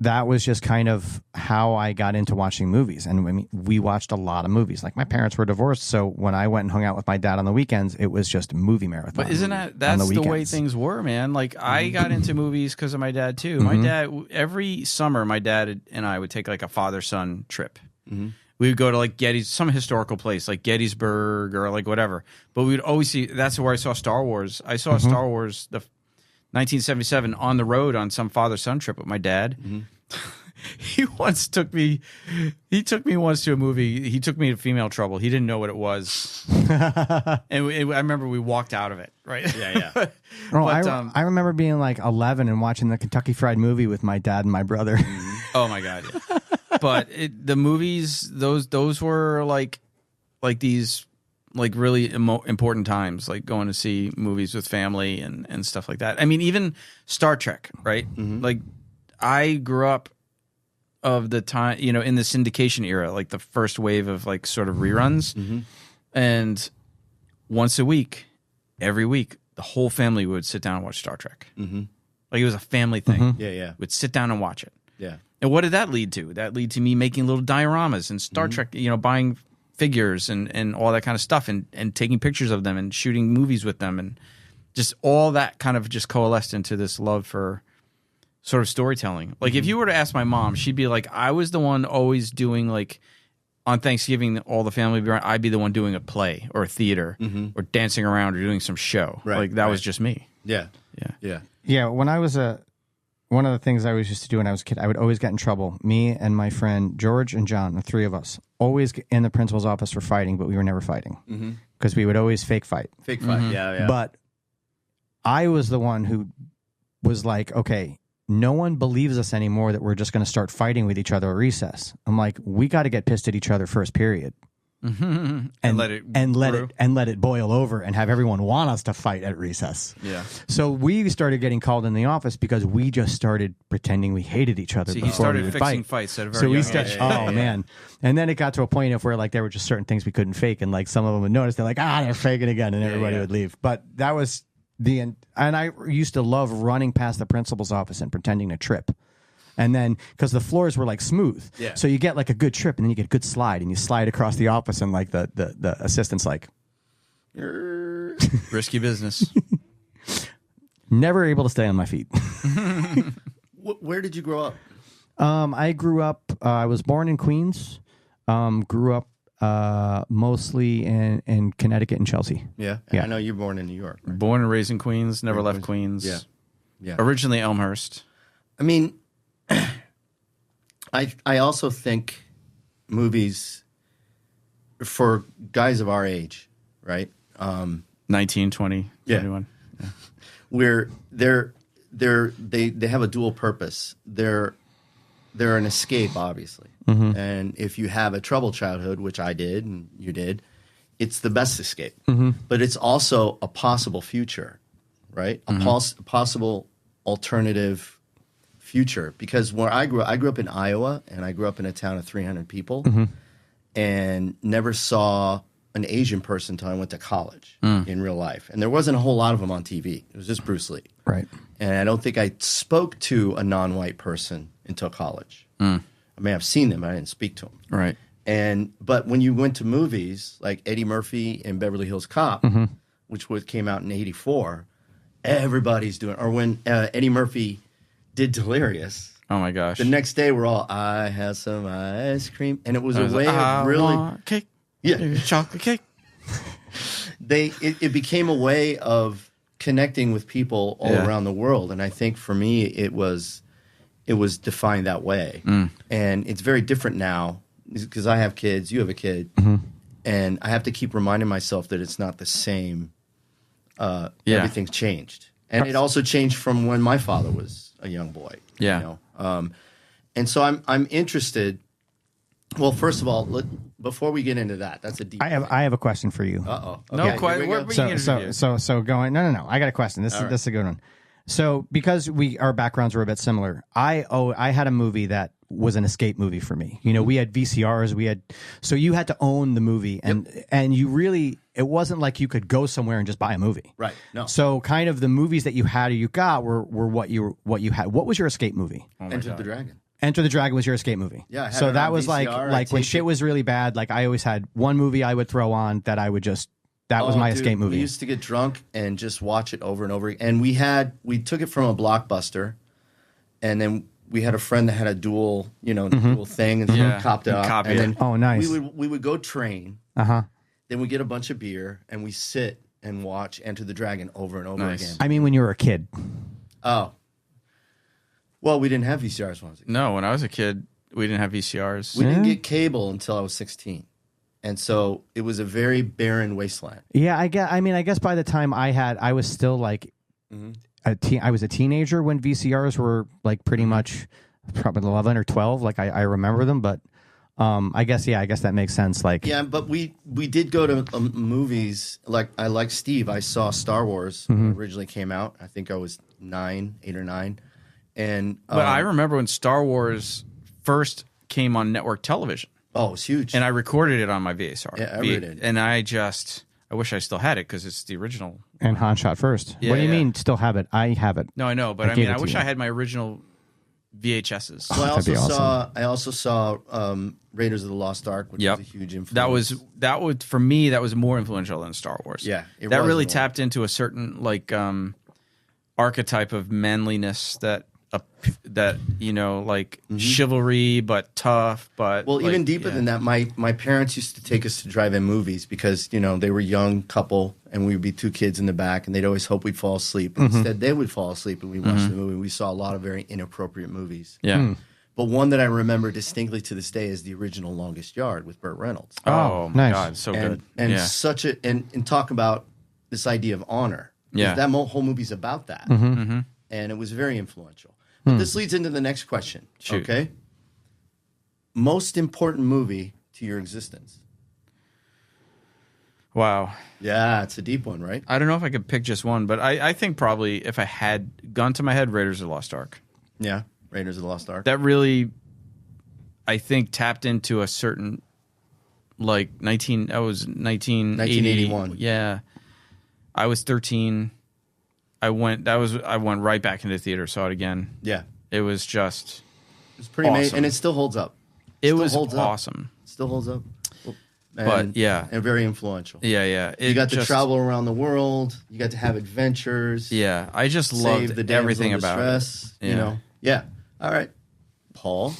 S2: that was just kind of how I got into watching movies. And I mean, we watched a lot of movies. Like, my parents were divorced, so when I went and hung out with my dad on the weekends, it was just movie marathon.
S4: But isn't that's the way things were, man? Like, I got into movies because of my dad, too. My dad, every summer, my dad and I would take, like, a father-son trip. We would go to, like, some historical place, like Gettysburg or, like, whatever. But we would always see, that's where I saw Star Wars. I saw Star Wars, the 1977, on the road on some father-son trip with my dad. He took me once to a movie. He took me to Female Trouble. He didn't know what it was. And I remember we walked out of it, right?
S3: Yeah.
S2: I remember being like 11 and watching the Kentucky Fried Movie with my dad and my brother.
S4: Oh, my God, yeah. But the movies, those were like these like really important times, like going to see movies with family and stuff like that. I mean, even Star Trek, right? Like, I grew up of the time, in the syndication era, like the first wave of like sort of reruns. And once a week, every week, the whole family would sit down and watch Star Trek. Like, it was a family thing.
S3: Yeah.
S4: Would sit down and watch it.
S3: Yeah.
S4: And what did that lead to? That lead to me making little dioramas and Star Trek, buying figures and all that kind of stuff and taking pictures of them and shooting movies with them. And just all that kind of just coalesced into this love for sort of storytelling. Like, if you were to ask my mom, she'd be like, I was the one always doing, like, on Thanksgiving, all the family would be around, I'd be the one doing a play or a theater or dancing around or doing some show.
S3: Right,
S4: like, that was just me.
S3: Yeah.
S2: When I was one of the things I used to do when I was a kid, I would always get in trouble. Me and my friend George and John, the three of us, always in the principal's office for fighting, but we were never fighting because we would always fake fight.
S3: Yeah.
S2: But I was the one who was like, okay, no one believes us anymore that we're just going to start fighting with each other at recess. I'm like, we got to get pissed at each other first period.
S4: And let
S2: it boil over and have everyone want us to fight at recess.
S4: Yeah.
S2: So we started getting called in the office because we just started pretending we hated each other.
S4: See, he started fixing fights at a very young age.
S2: Man. And then it got to a point of where like there were just certain things we couldn't fake, and like some of them would notice, they're like, they're faking again, and everybody would leave. But that was and I used to love running past the principal's office and pretending to trip. And then, because the floors were like smooth, so you get like a good trip, and then you get a good slide, and you slide across the office, and like the assistant's like,
S4: risky business.
S2: Never able to stay on my feet.
S3: Where did you grow up?
S2: I grew up. I was born in Queens. Grew up mostly in Connecticut and Chelsea.
S3: Yeah. I know you're born in New York. Right?
S4: Born and raised in Queens. Never left Queens.
S3: Yeah.
S4: Originally Elmhurst.
S3: I mean, I also think movies for guys of our age, right?
S4: 19, 20, 21. Yeah.
S3: Where they have a dual purpose. They're an escape, obviously. And if you have a troubled childhood, which I did and you did, it's the best escape. But it's also a possible future, right? A possible alternative future. Because where I grew up in Iowa, and I grew up in a town of 300 people, and never saw an Asian person until I went to college in real life. And there wasn't a whole lot of them on TV. It was just Bruce Lee.
S2: Right.
S3: And I don't think I spoke to a non-white person until college. I mean, I've seen them, but I didn't speak to them.
S4: Right.
S3: But when you went to movies like Eddie Murphy and Beverly Hills Cop, which came out in '84, everybody's doing. Or when Eddie Murphy did Delirious.
S4: Oh my gosh!
S3: The next day, we're all, I had some ice cream, and it was a way of really
S4: cake, chocolate cake.
S3: It became a way of connecting with people all around the world, and I think for me, it was defined that way, and it's very different now because I have kids, you have a kid, and I have to keep reminding myself that it's not the same. Everything's changed, and it also changed from when my father was a young boy.
S4: Yeah.
S3: And so I'm interested. Well, first of all, before we get into that, that's a deep.
S2: I have a question for you.
S3: Okay,
S4: no question.
S2: So going. No. I got a question. This is a good one. So because our backgrounds were a bit similar, I had a movie that was an escape movie for me. You know, we had VCRs, so you had to own the movie, and you really, it wasn't like you could go somewhere and just buy a movie.
S3: Right. No.
S2: So kind of the movies that you had or you got were what you had. What was your escape movie?
S3: Enter the Dragon.
S2: Enter the Dragon was your escape movie.
S3: Yeah. I had
S2: so
S3: it
S2: that
S3: on
S2: was
S3: VCR,
S2: like when shit was really bad, like I always had one movie I would throw on that I would just, that was my escape movie.
S3: We used to get drunk and just watch it over and over. And we took it from a Blockbuster, and then we had a friend that had a dual thing, and copped it up. And then
S2: nice.
S3: We would go train. Then we get a bunch of beer and we sit and watch Enter the Dragon over and over again.
S2: I mean, when you were a kid.
S3: Oh. Well, we didn't have VCRs when I was a kid.
S4: No, when I was a kid, we didn't have VCRs.
S3: We didn't get cable until I was 16. And so it was a very barren wasteland.
S2: Yeah, I guess by the time I was still like I was a teenager when VCRs were like pretty much probably 11 or 12. Like I remember them, but I guess that makes sense. Like
S3: but we did go to movies. Like Steve, I saw Star Wars when it originally came out. I think I was 8 or 9. And
S4: but I remember when Star Wars first came on network television.
S3: Oh, it was huge.
S4: And I recorded it on my VCR.
S3: Yeah, I did.
S4: And I wish I still had it because it's the original.
S2: And Han shot first.
S4: Yeah,
S2: what do you mean still have it? I have it.
S4: No, I know, but I wish I had my original VHSs.
S3: Well, I also saw Raiders of the Lost Ark, which was a huge influence.
S4: That was for me. That was more influential than Star Wars.
S3: Yeah,
S4: that really tapped into a certain archetype of manliness that chivalry, but tough, but
S3: even deeper than that. My parents used to take us to drive-in movies because they were a young couple and we would be two kids in the back and they'd always hope we'd fall asleep. Instead, they would fall asleep and we watched the movie. We saw a lot of very inappropriate movies.
S4: Yeah.
S3: But one that I remember distinctly to this day is the original Longest Yard with Burt Reynolds.
S4: Oh my
S2: nice.
S4: God, so good.
S3: And and talk about this idea of honor.
S4: Yeah.
S3: That whole movie's about that. And it was very influential. But this leads into the next question.
S4: Shoot.
S3: Okay. Most important movie to your existence?
S4: Wow.
S3: Yeah, it's a deep one, right?
S4: I don't know if I could pick just one, but I think probably if I had gone to my head, Raiders of the Lost Ark.
S3: Yeah, Raiders of the Lost Ark.
S4: That really, I think, tapped into a certain, that was 1981. Yeah. I was 13. I went right back into the theater, saw it again.
S3: Yeah.
S4: It was just
S3: It's pretty
S4: awesome.
S3: amazing, and it still holds up.
S4: It was
S3: awesome. Still holds up.
S4: And
S3: very influential.
S4: Yeah.
S3: You got to travel around the world. You got to have adventures.
S4: Yeah, I just loved everything about it.
S3: Yeah. Yeah. All right, Paul.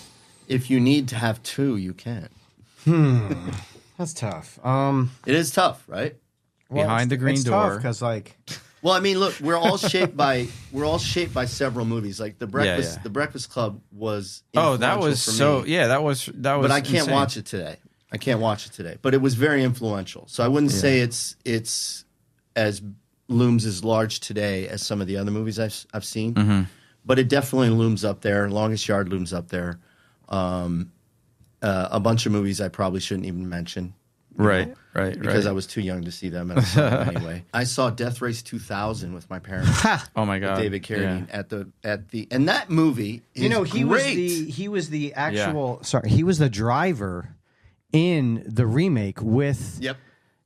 S3: If you need to have two, you can.
S2: That's tough.
S3: It is tough, right?
S4: Behind the green door.
S2: Because
S3: well, I mean, look, we're all shaped by several movies. Like the Breakfast Club was.
S4: That was
S3: for me.
S4: Yeah, that was.
S3: But I can't watch it today. But it was very influential. So I wouldn't say it's as looms as large today as some of the other movies I've seen. But it definitely looms up there. Longest Yard looms up there. A bunch of movies I probably shouldn't even mention.
S4: Right.
S3: Because I was too young to see them. And I saw them anyway. I saw Death Race 2000 with my parents.
S4: Oh my God,
S3: David Carradine at the and that movie is great.
S2: He was the actual he was the driver in the remake with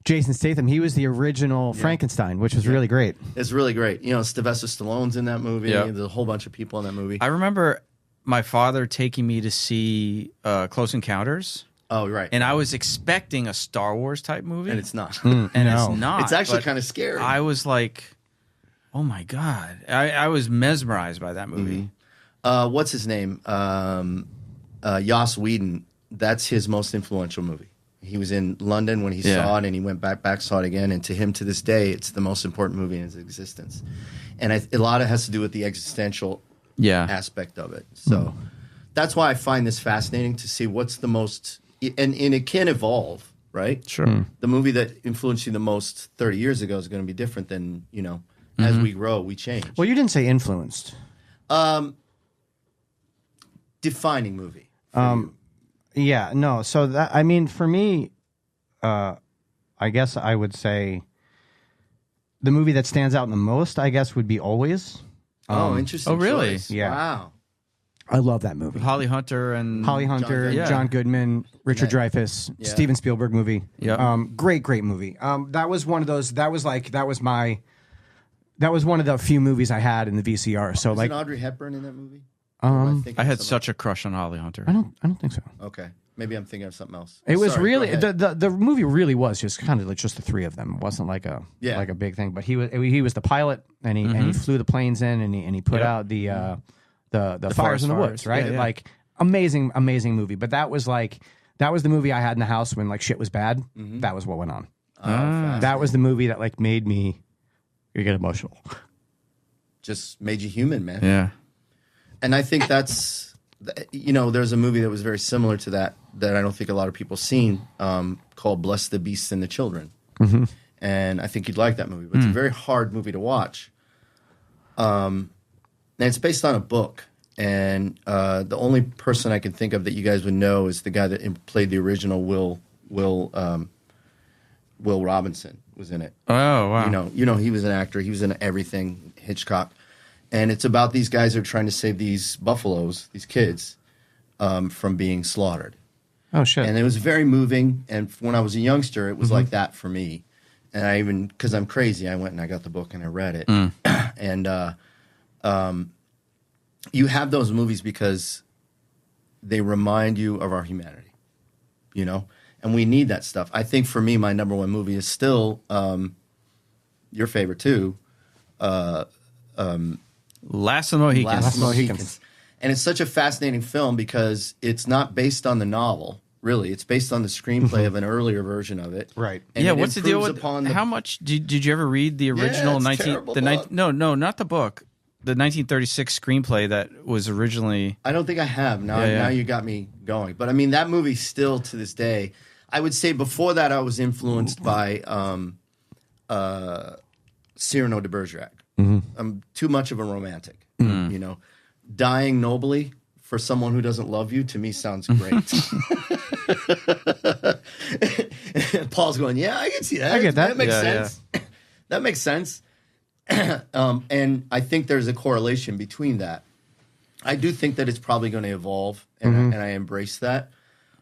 S2: Jason Statham. He was the original Frankenstein, which was really great.
S3: It's really great. Sylvester Stallone's in that movie. There's a whole bunch of people in that movie.
S4: I remember my father taking me to see Close Encounters.
S3: Oh, right.
S4: And I was expecting a Star Wars type movie.
S3: And it's not.
S4: It's not.
S3: It's actually kind of scary.
S4: I was like, oh my God. I was mesmerized by that movie.
S3: What's his name? Joss Whedon. That's his most influential movie. He was in London when he saw it, and he went back, saw it again. And to him, to this day, it's the most important movie in his existence. And a lot of it has to do with the existential aspect of it. So that's why I find this fascinating to see what's the most... And it can evolve, right?
S4: Sure.
S3: The movie that influenced you the most 30 years ago is going to be different than, as we grow, we change.
S2: Well, you didn't say influenced.
S3: Defining movie.
S2: Yeah, no. So that, I mean, for me, I guess I would say the movie that stands out the most, I guess, would be Always.
S3: Interesting.
S4: Oh, really?
S3: Choice.
S2: Yeah.
S3: Wow.
S5: I love that movie.
S1: Holly Hunter,
S5: John Goodman, Richard Dreyfuss, Steven Spielberg movie.
S1: Yeah.
S5: Great movie. That was one of those. That was one of the few movies I had in the VCR. So
S3: Isn't Audrey Hepburn in that movie?
S1: I had such a crush on Holly Hunter.
S5: I don't think so.
S3: Okay, maybe I'm thinking of something else.
S5: It was really the movie really was just kind of like just the three of them. It wasn't like a big thing. But he was the pilot and he flew the planes in and he put out the fires in the woods, right?
S1: Yeah.
S5: Like amazing movie. But that was the movie I had in the house when like shit was bad. That was what went on. That was the movie that like made me get emotional.
S3: Just made you human, man.
S1: Yeah.
S3: And I think that's, there's a movie that was very similar to that I don't think a lot of people have seen, called Bless the Beasts and the Children. And I think you'd like that movie. But it's a very hard movie to watch. And it's based on a book. And the only person I can think of that you guys would know is the guy that played the original Will Robinson was in it.
S1: Oh, wow.
S3: He was an actor. He was in everything, Hitchcock. And it's about these guys who are trying to save these buffaloes, these kids, from being slaughtered.
S5: Oh, shit.
S3: And it was very moving. And when I was a youngster, it was like that for me. And because I'm crazy, I went and I got the book and I read it. And you have those movies because they remind you of our humanity, And we need that stuff. I think for me, my number one movie is still your favorite too.
S1: Last of the Mohicans.
S3: Last of the Mohicans. And it's such a fascinating film because it's not based on the novel, really. It's based on the screenplay of an earlier version of it.
S5: Right.
S3: And
S1: what's the deal with how much did you ever read the original No, not the book. The 1936 screenplay that was originally.
S3: I don't think I have. Now you got me going. But I mean, that movie still to this day. I would say before that I was influenced by Cyrano de Bergerac. I'm too much of a romantic. Dying nobly for someone who doesn't love you to me sounds great. Paul's going, yeah, I can see that.
S5: I get that.
S3: That makes sense. That makes sense. And I think there's a correlation between that. I do think that it's probably going to evolve, and I embrace that.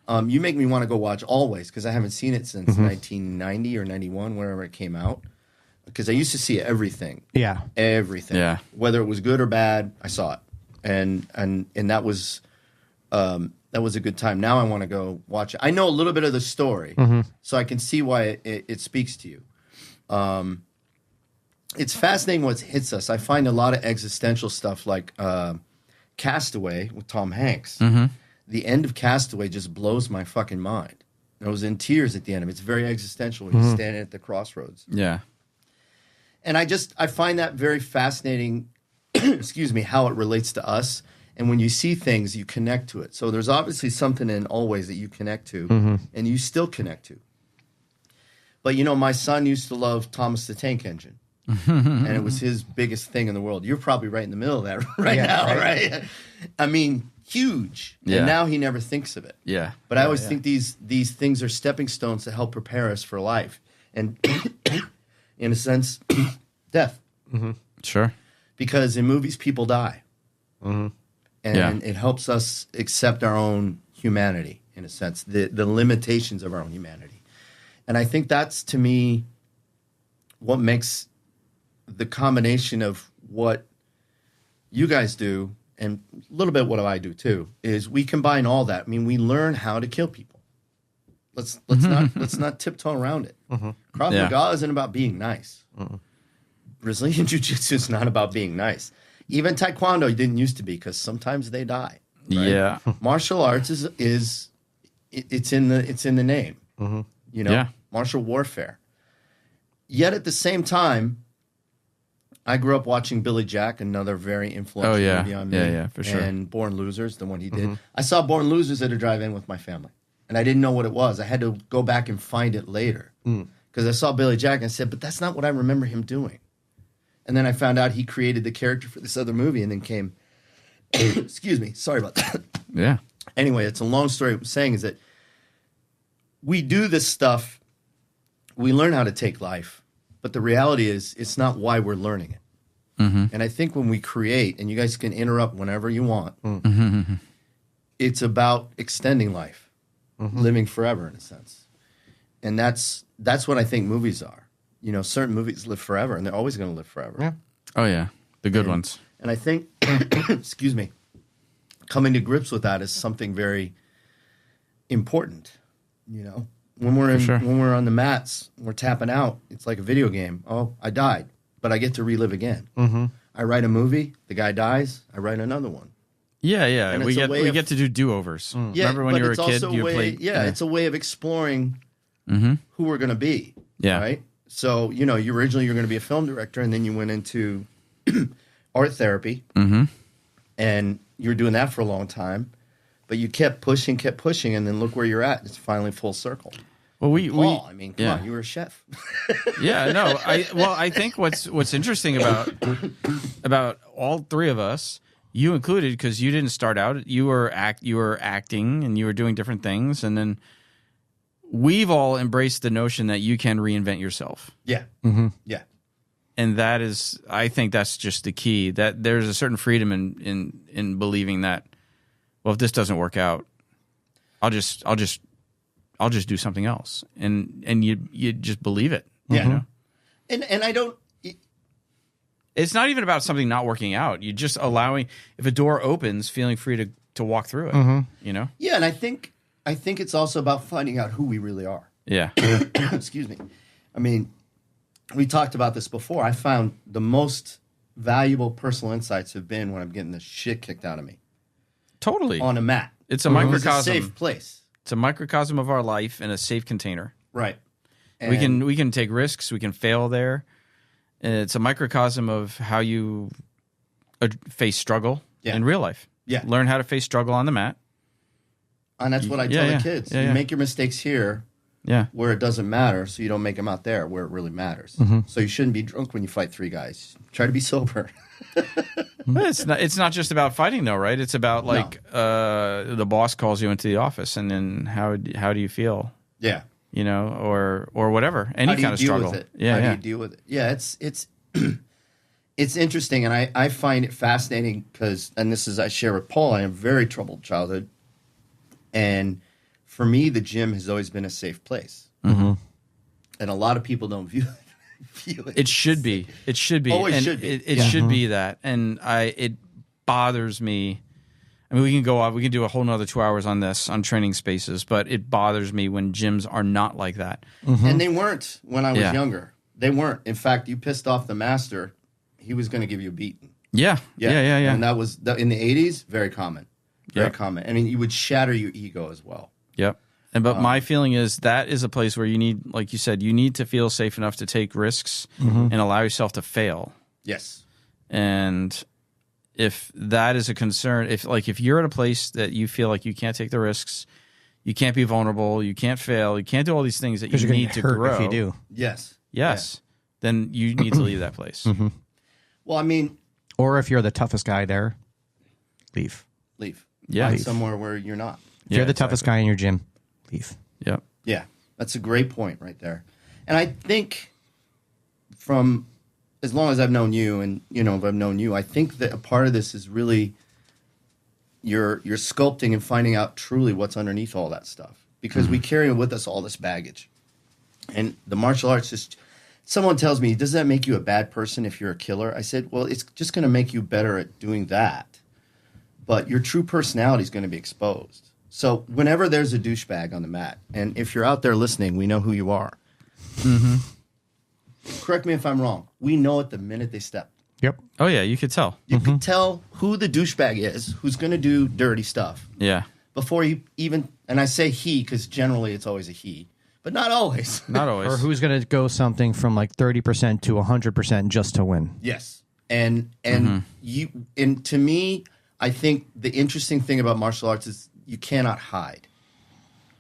S3: You make me want to go watch Always because I haven't seen it since 1990 or 91, wherever it came out. Because I used to see everything.
S5: Yeah.
S3: Everything.
S1: Yeah.
S3: Whether it was good or bad, I saw it. And that was a good time. Now I want to go watch it. I know a little bit of the story, so I can see why it speaks to you. It's fascinating what hits us. I find a lot of existential stuff like Castaway with Tom Hanks. The end of Castaway just blows my fucking mind. I was in tears at the end of it. It's very existential. He's standing at the crossroads.
S1: Yeah.
S3: And I find that very fascinating, excuse me, how it relates to us. And when you see things, you connect to it. So there's obviously something in Always that you connect to, and you still connect to. But, my son used to love Thomas the Tank Engine. And it was his biggest thing in the world. You're probably right in the middle of that now, right? I mean, huge.
S1: Yeah.
S3: And now he never thinks of it.
S1: Yeah.
S3: But I always think these things are stepping stones to help prepare us for life. And in a sense, death.
S1: Sure.
S3: Because in movies, people die. And it helps us accept our own humanity, in a sense, the limitations of our own humanity. And I think that's, to me, what makes the combination of what you guys do and a little bit what I do too is we combine all that. I mean, we learn how to kill people. Let's not tiptoe around it. Krav Maga isn't about being nice. Brazilian Jiu-Jitsu is not about being nice. Even Taekwondo didn't used to be because sometimes they die. Right?
S1: Yeah.
S3: Martial arts is it's in the name. Martial warfare. Yet at the same time, I grew up watching Billy Jack, another very influential movie on me.
S1: Yeah, for sure.
S3: And Born Losers, the one he did. I saw Born Losers at a drive-in with my family. And I didn't know what it was. I had to go back and find it later. Because I saw Billy Jack and I said, but that's not what I remember him doing. And then I found out he created the character for this other movie and then came, excuse me, sorry about that.
S1: Yeah.
S3: Anyway, it's a long story. What I'm saying is that we do this stuff, we learn how to take life, but the reality is it's not why we're learning it. And I think when we create, and you guys can interrupt whenever you want, it's about extending life, living forever in a sense. And that's what I think movies are. You know, certain movies live forever, and they're always going to live forever.
S2: Yeah.
S4: Oh, yeah. The good ones.
S3: And I think, excuse me, coming to grips with that is something very important. You know, when we're on the mats, we're tapping out. It's like a video game. Oh, I died, but I get to relive again. I write a movie. The guy dies. I write another one.
S4: Yeah, yeah. We get to do do-overs.
S3: Yeah,
S4: remember when you were a kid? You
S3: played. Yeah, it's a way of exploring who we're going to be.
S4: Yeah.
S3: Right. So you know, you originally you're going to be a film director, and then you went into art therapy, and you were doing that for a long time, but you kept pushing, and then look where you're at. It's finally full circle.
S4: Well,
S3: Paul, I mean, come on, you were a chef.
S4: Yeah, no, I think what's interesting about all three of us, you included, because you didn't start out. You were acting, and you were doing different things, and then we've all embraced the notion that you can reinvent yourself.
S3: Yeah, yeah.
S4: And that is, I think that's just the key. That there's a certain freedom in believing that, well, if this doesn't work out, I'll just do something else, and you just believe it.
S3: Yeah,
S4: you know?
S3: and I don't.
S4: It's not even about something not working out. You're just allowing, if a door opens, feeling free to walk through it. You know.
S3: Yeah, and I think it's also about finding out who we really are.
S4: Yeah.
S3: Excuse me. I mean, we talked about this before. I found the most valuable personal insights have been when I'm getting the shit kicked out of me.
S4: Totally.
S3: On a mat.
S4: It's a microcosm.
S3: It's a safe place.
S4: It's a microcosm of our life in a safe container.
S3: Right.
S4: And we can take risks. We can fail there. It's a microcosm of how you face struggle in real life.
S3: Yeah.
S4: Learn how to face struggle on the mat.
S3: And that's what I tell the kids. You make your mistakes here where it doesn't matter, so you don't make them out there where it really matters. So you shouldn't be drunk when you fight three guys. Try to be sober.
S4: But it's not just about fighting, though, right? It's about, like, the boss calls you into the office, and then how do you feel? Yeah. You know, or whatever. Any kind of struggle.
S3: How do you deal with it? Yeah, it's it's interesting, and I find it fascinating because, and this is I share with Paul, I have a very troubled childhood, and for me, the gym has always been a safe place, and a lot of people don't view it.
S4: It should be. It should be.
S3: Always
S4: and
S3: should be.
S4: It should be that, and it bothers me. I mean, we can go off. We can do a whole nother 2 hours on this, on training spaces, but it bothers me when gyms are not like that.
S3: And they weren't when I was younger. They weren't. In fact, you pissed off the master, he was going to give you a beating.
S4: Yeah.
S3: And that was, in the 80s, very common. Very common. I mean, you would shatter your ego as well.
S4: Yep. But my feeling is that is a place where you need, like you said, you need to feel safe enough to take risks and allow yourself to fail.
S3: Yes.
S4: And if that is a concern, if you're at a place that you feel like you can't take the risks, you can't be vulnerable, you can't fail, you can't do all these things that you need to grow.
S2: If you do,
S3: yes,
S4: then you need to leave that place.
S3: Well, I mean,
S2: or if you're the toughest guy there, leave.
S4: Yeah,
S3: find somewhere where you're not.
S2: If you're the toughest guy in your gym, leave.
S4: Yep.
S3: Yeah, that's a great point right there. And I think from as long as I've known you, and if I've known you, I think that a part of this is really you're sculpting and finding out truly what's underneath all that stuff, because we carry with us all this baggage. And the martial arts is. Someone tells me, does that make you a bad person if you're a killer? I said, well, it's just going to make you better at doing that. But your true personality is going to be exposed. So whenever there's a douchebag on the mat, and if you're out there listening, we know who you are. Correct me if I'm wrong. We know it the minute they step.
S2: Yep.
S4: Oh, yeah, you could tell.
S3: You can tell who the douchebag is, who's going to do dirty stuff.
S4: Yeah.
S3: Before you even, and I say he because generally it's always a he. But not always.
S4: Not always.
S2: Or who's going to go something from like 30% to 100% just to win.
S3: Yes. And to me, I think the interesting thing about martial arts is you cannot hide.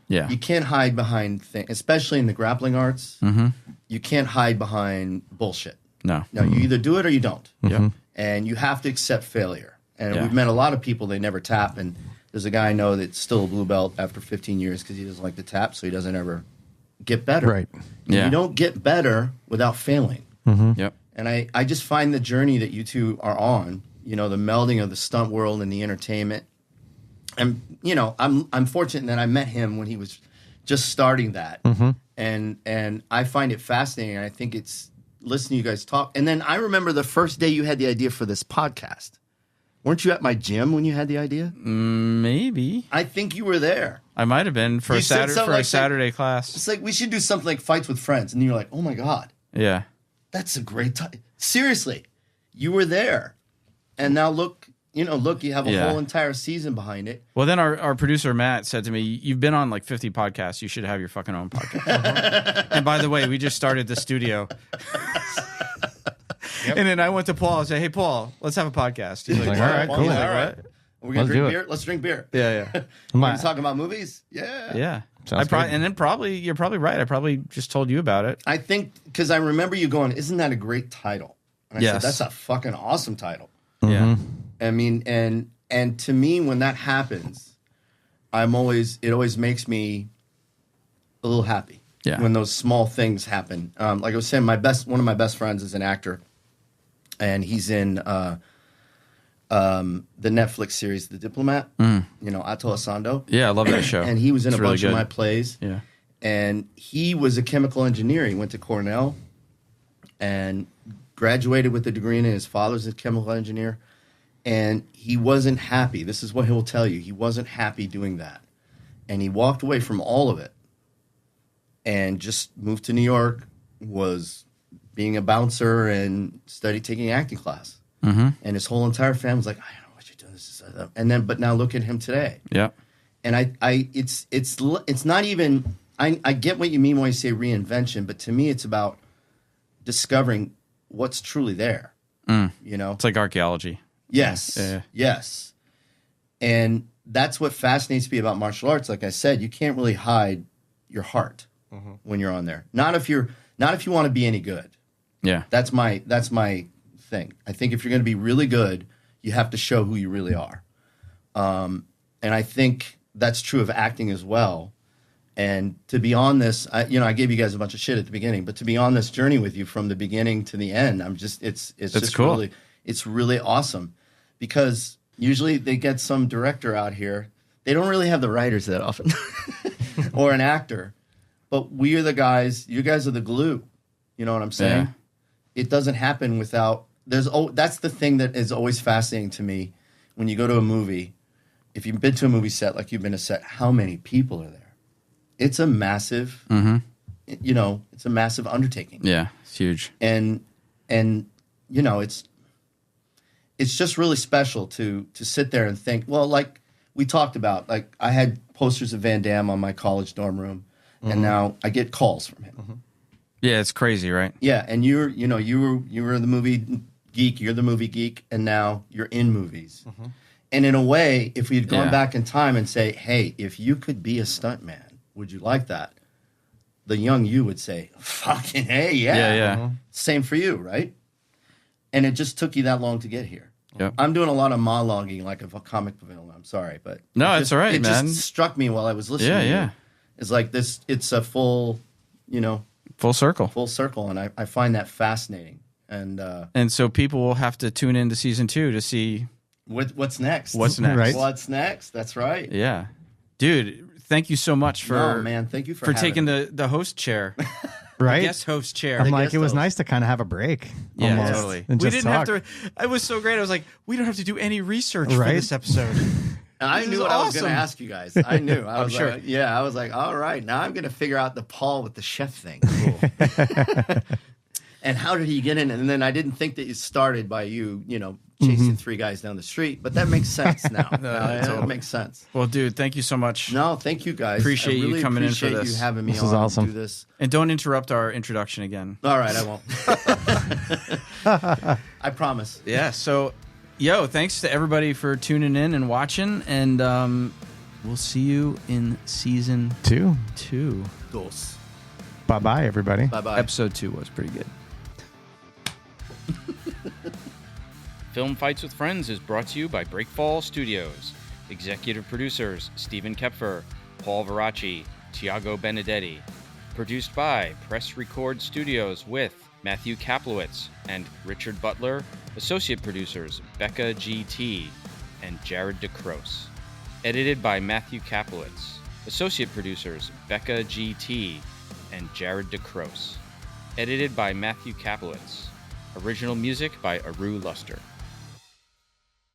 S4: Yeah.
S3: You can't hide behind things, especially in the grappling arts. You can't hide behind bullshit.
S4: No.
S3: You either do it or you don't.
S4: Yeah.
S3: And you have to accept failure. And we've met a lot of people, they never tap. And there's a guy I know that's still a blue belt after 15 years because he doesn't like to tap, so he doesn't ever get better.
S2: Right.
S3: Yeah. You don't get better without failing.
S4: Yep.
S3: And I just find the journey that you two are on, you know, the melding of the stunt world and the entertainment. And, you know, I'm fortunate that I met him when he was just starting that. Mm-hmm. And I find it fascinating. I think it's listening to you guys talk. And then I remember the first day you had the idea for this podcast. Weren't you at my gym when you had the idea?
S4: Maybe.
S3: I think you were there.
S4: I might have been for a Saturday class.
S3: It's like, we should do something like Fights with Friends. And you're like, oh, my God.
S4: Yeah.
S3: That's a great time. Seriously, you were there. And now look, you have a whole entire season behind it.
S4: Well, then our producer, Matt, said to me, you've been on like 50 podcasts. You should have your fucking own podcast. And by the way, we just started the studio. Yep. And then I went to Paul and said, hey, Paul, let's have a podcast. He's like, all right, cool.
S3: All right. We're going to drink beer? Let's drink beer.
S4: Yeah.
S3: We're talking about movies? Yeah.
S4: Yeah. And then you're probably right. I probably just told you about it.
S3: I think because I remember you going, isn't that a great title? And I said, that's a fucking awesome title.
S4: Yeah.
S3: I mean, and to me, when that happens, it always makes me a little happy.
S4: Yeah.
S3: When those small things happen. Like I was saying, one of my best friends is an actor, and he's in the Netflix series The Diplomat. You know, Ato Asando.
S4: Yeah, I love that show.
S3: And he was in a bunch of my plays.
S4: Yeah.
S3: And he was a chemical engineer. He went to Cornell and graduated with a degree in it. His father's a chemical engineer. And he wasn't happy. This is what he'll tell you. He wasn't happy doing that. And he walked away from all of it and just moved to New York, was being a bouncer and studied taking acting class. Mm-hmm. And his whole entire family was like, I don't know what you're doing. This is that. And then, but now look at him today.
S4: Yeah.
S3: And it's not even, I get what you mean when you say reinvention, but to me, it's about discovering what's truly there. You know?
S4: It's like archaeology.
S3: Yes. Yeah. Yes. And that's what fascinates me about martial arts. Like I said, you can't really hide your heart when you're on there. Not if you want to be any good.
S4: Yeah.
S3: That's my thing. I think if you're going to be really good, you have to show who you really are. And I think that's true of acting as well. And to be on this, I gave you guys a bunch of shit at the beginning, but to be on this journey with you from the beginning to the end, it's just cool. It's really awesome, because usually they get some director out here. They don't really have the writers that often or an actor, but we are the guys. You guys are the glue. You know what I'm saying? Yeah. It doesn't happen without. That's the thing that is always fascinating to me when you go to a movie. If you've been to a movie set, like you've been to a set, how many people are there? It's a massive, it's a massive undertaking.
S4: Yeah, it's huge.
S3: And it's just really special to sit there and think, well, like we talked about, like I had posters of Van Damme on my college dorm room, and now I get calls from him.
S4: Yeah, it's crazy, right?
S3: Yeah, and you were the movie geek, you're the movie geek, and now you're in movies. And in a way, if we had gone back in time and say, hey, if you could be a stuntman, would you like that? The young you would say, fucking hey, yeah.
S4: Yeah.
S3: Same for you, right? And it just took you that long to get here.
S4: Yep.
S3: I'm doing a lot of monologuing like a comic villain. I'm sorry, but
S4: no, it's all right, man.
S3: It just struck me while I was listening.
S4: Yeah.
S3: It's like this. It's a full
S4: circle.
S3: Full circle, and I find that fascinating. And
S4: so people will have to tune into season 2 to see
S3: what's next.
S4: What's next?
S3: Right? What's next? That's right.
S4: Yeah, dude. Thank you so much for
S3: thank you for
S4: taking the host chair.
S2: Right?
S4: Guest host chair.
S2: I'm like, it was nice to kind of have a break.
S4: Yeah,
S2: almost,
S4: totally.
S2: We
S4: didn't have to. It was so great. I was like, we don't have to do any research for this episode.
S3: And I knew what I was going to ask you guys. I knew. I was sure. I was like, all right, now I'm going to figure out the Paul with the chef thing. Cool. And how did he get in? And then I didn't think that it started by you, chasing 3 guys down the street. But that makes sense now. It makes sense.
S4: Well, dude, thank you so much.
S3: No, thank you guys.
S4: Appreciate you coming in for this.
S3: Appreciate you having me
S2: on. This is awesome.
S3: To do this.
S4: And don't interrupt our introduction again.
S3: All right, I won't. I promise.
S4: Yeah, so, thanks to everybody for tuning in and watching. And we'll see you in season 2.
S3: Dos.
S2: Bye-bye, everybody.
S3: Bye-bye.
S4: Episode 2 was pretty good. Film Fights with Friends is brought to you by Breakfall Studios. Executive producers Stephen Koepfer, Paul Varacchi, Thiago Benedetti. Produced by Press Record Studios with Matthew Kaplowitz and Richard Butler. Associate producers Becca GT and Jared DiCroce. Edited by Matthew Kaplowitz. Associate producers Becca GT and Jared DiCroce. Edited by Matthew Kaplowitz. Original music by Ahrue Luster.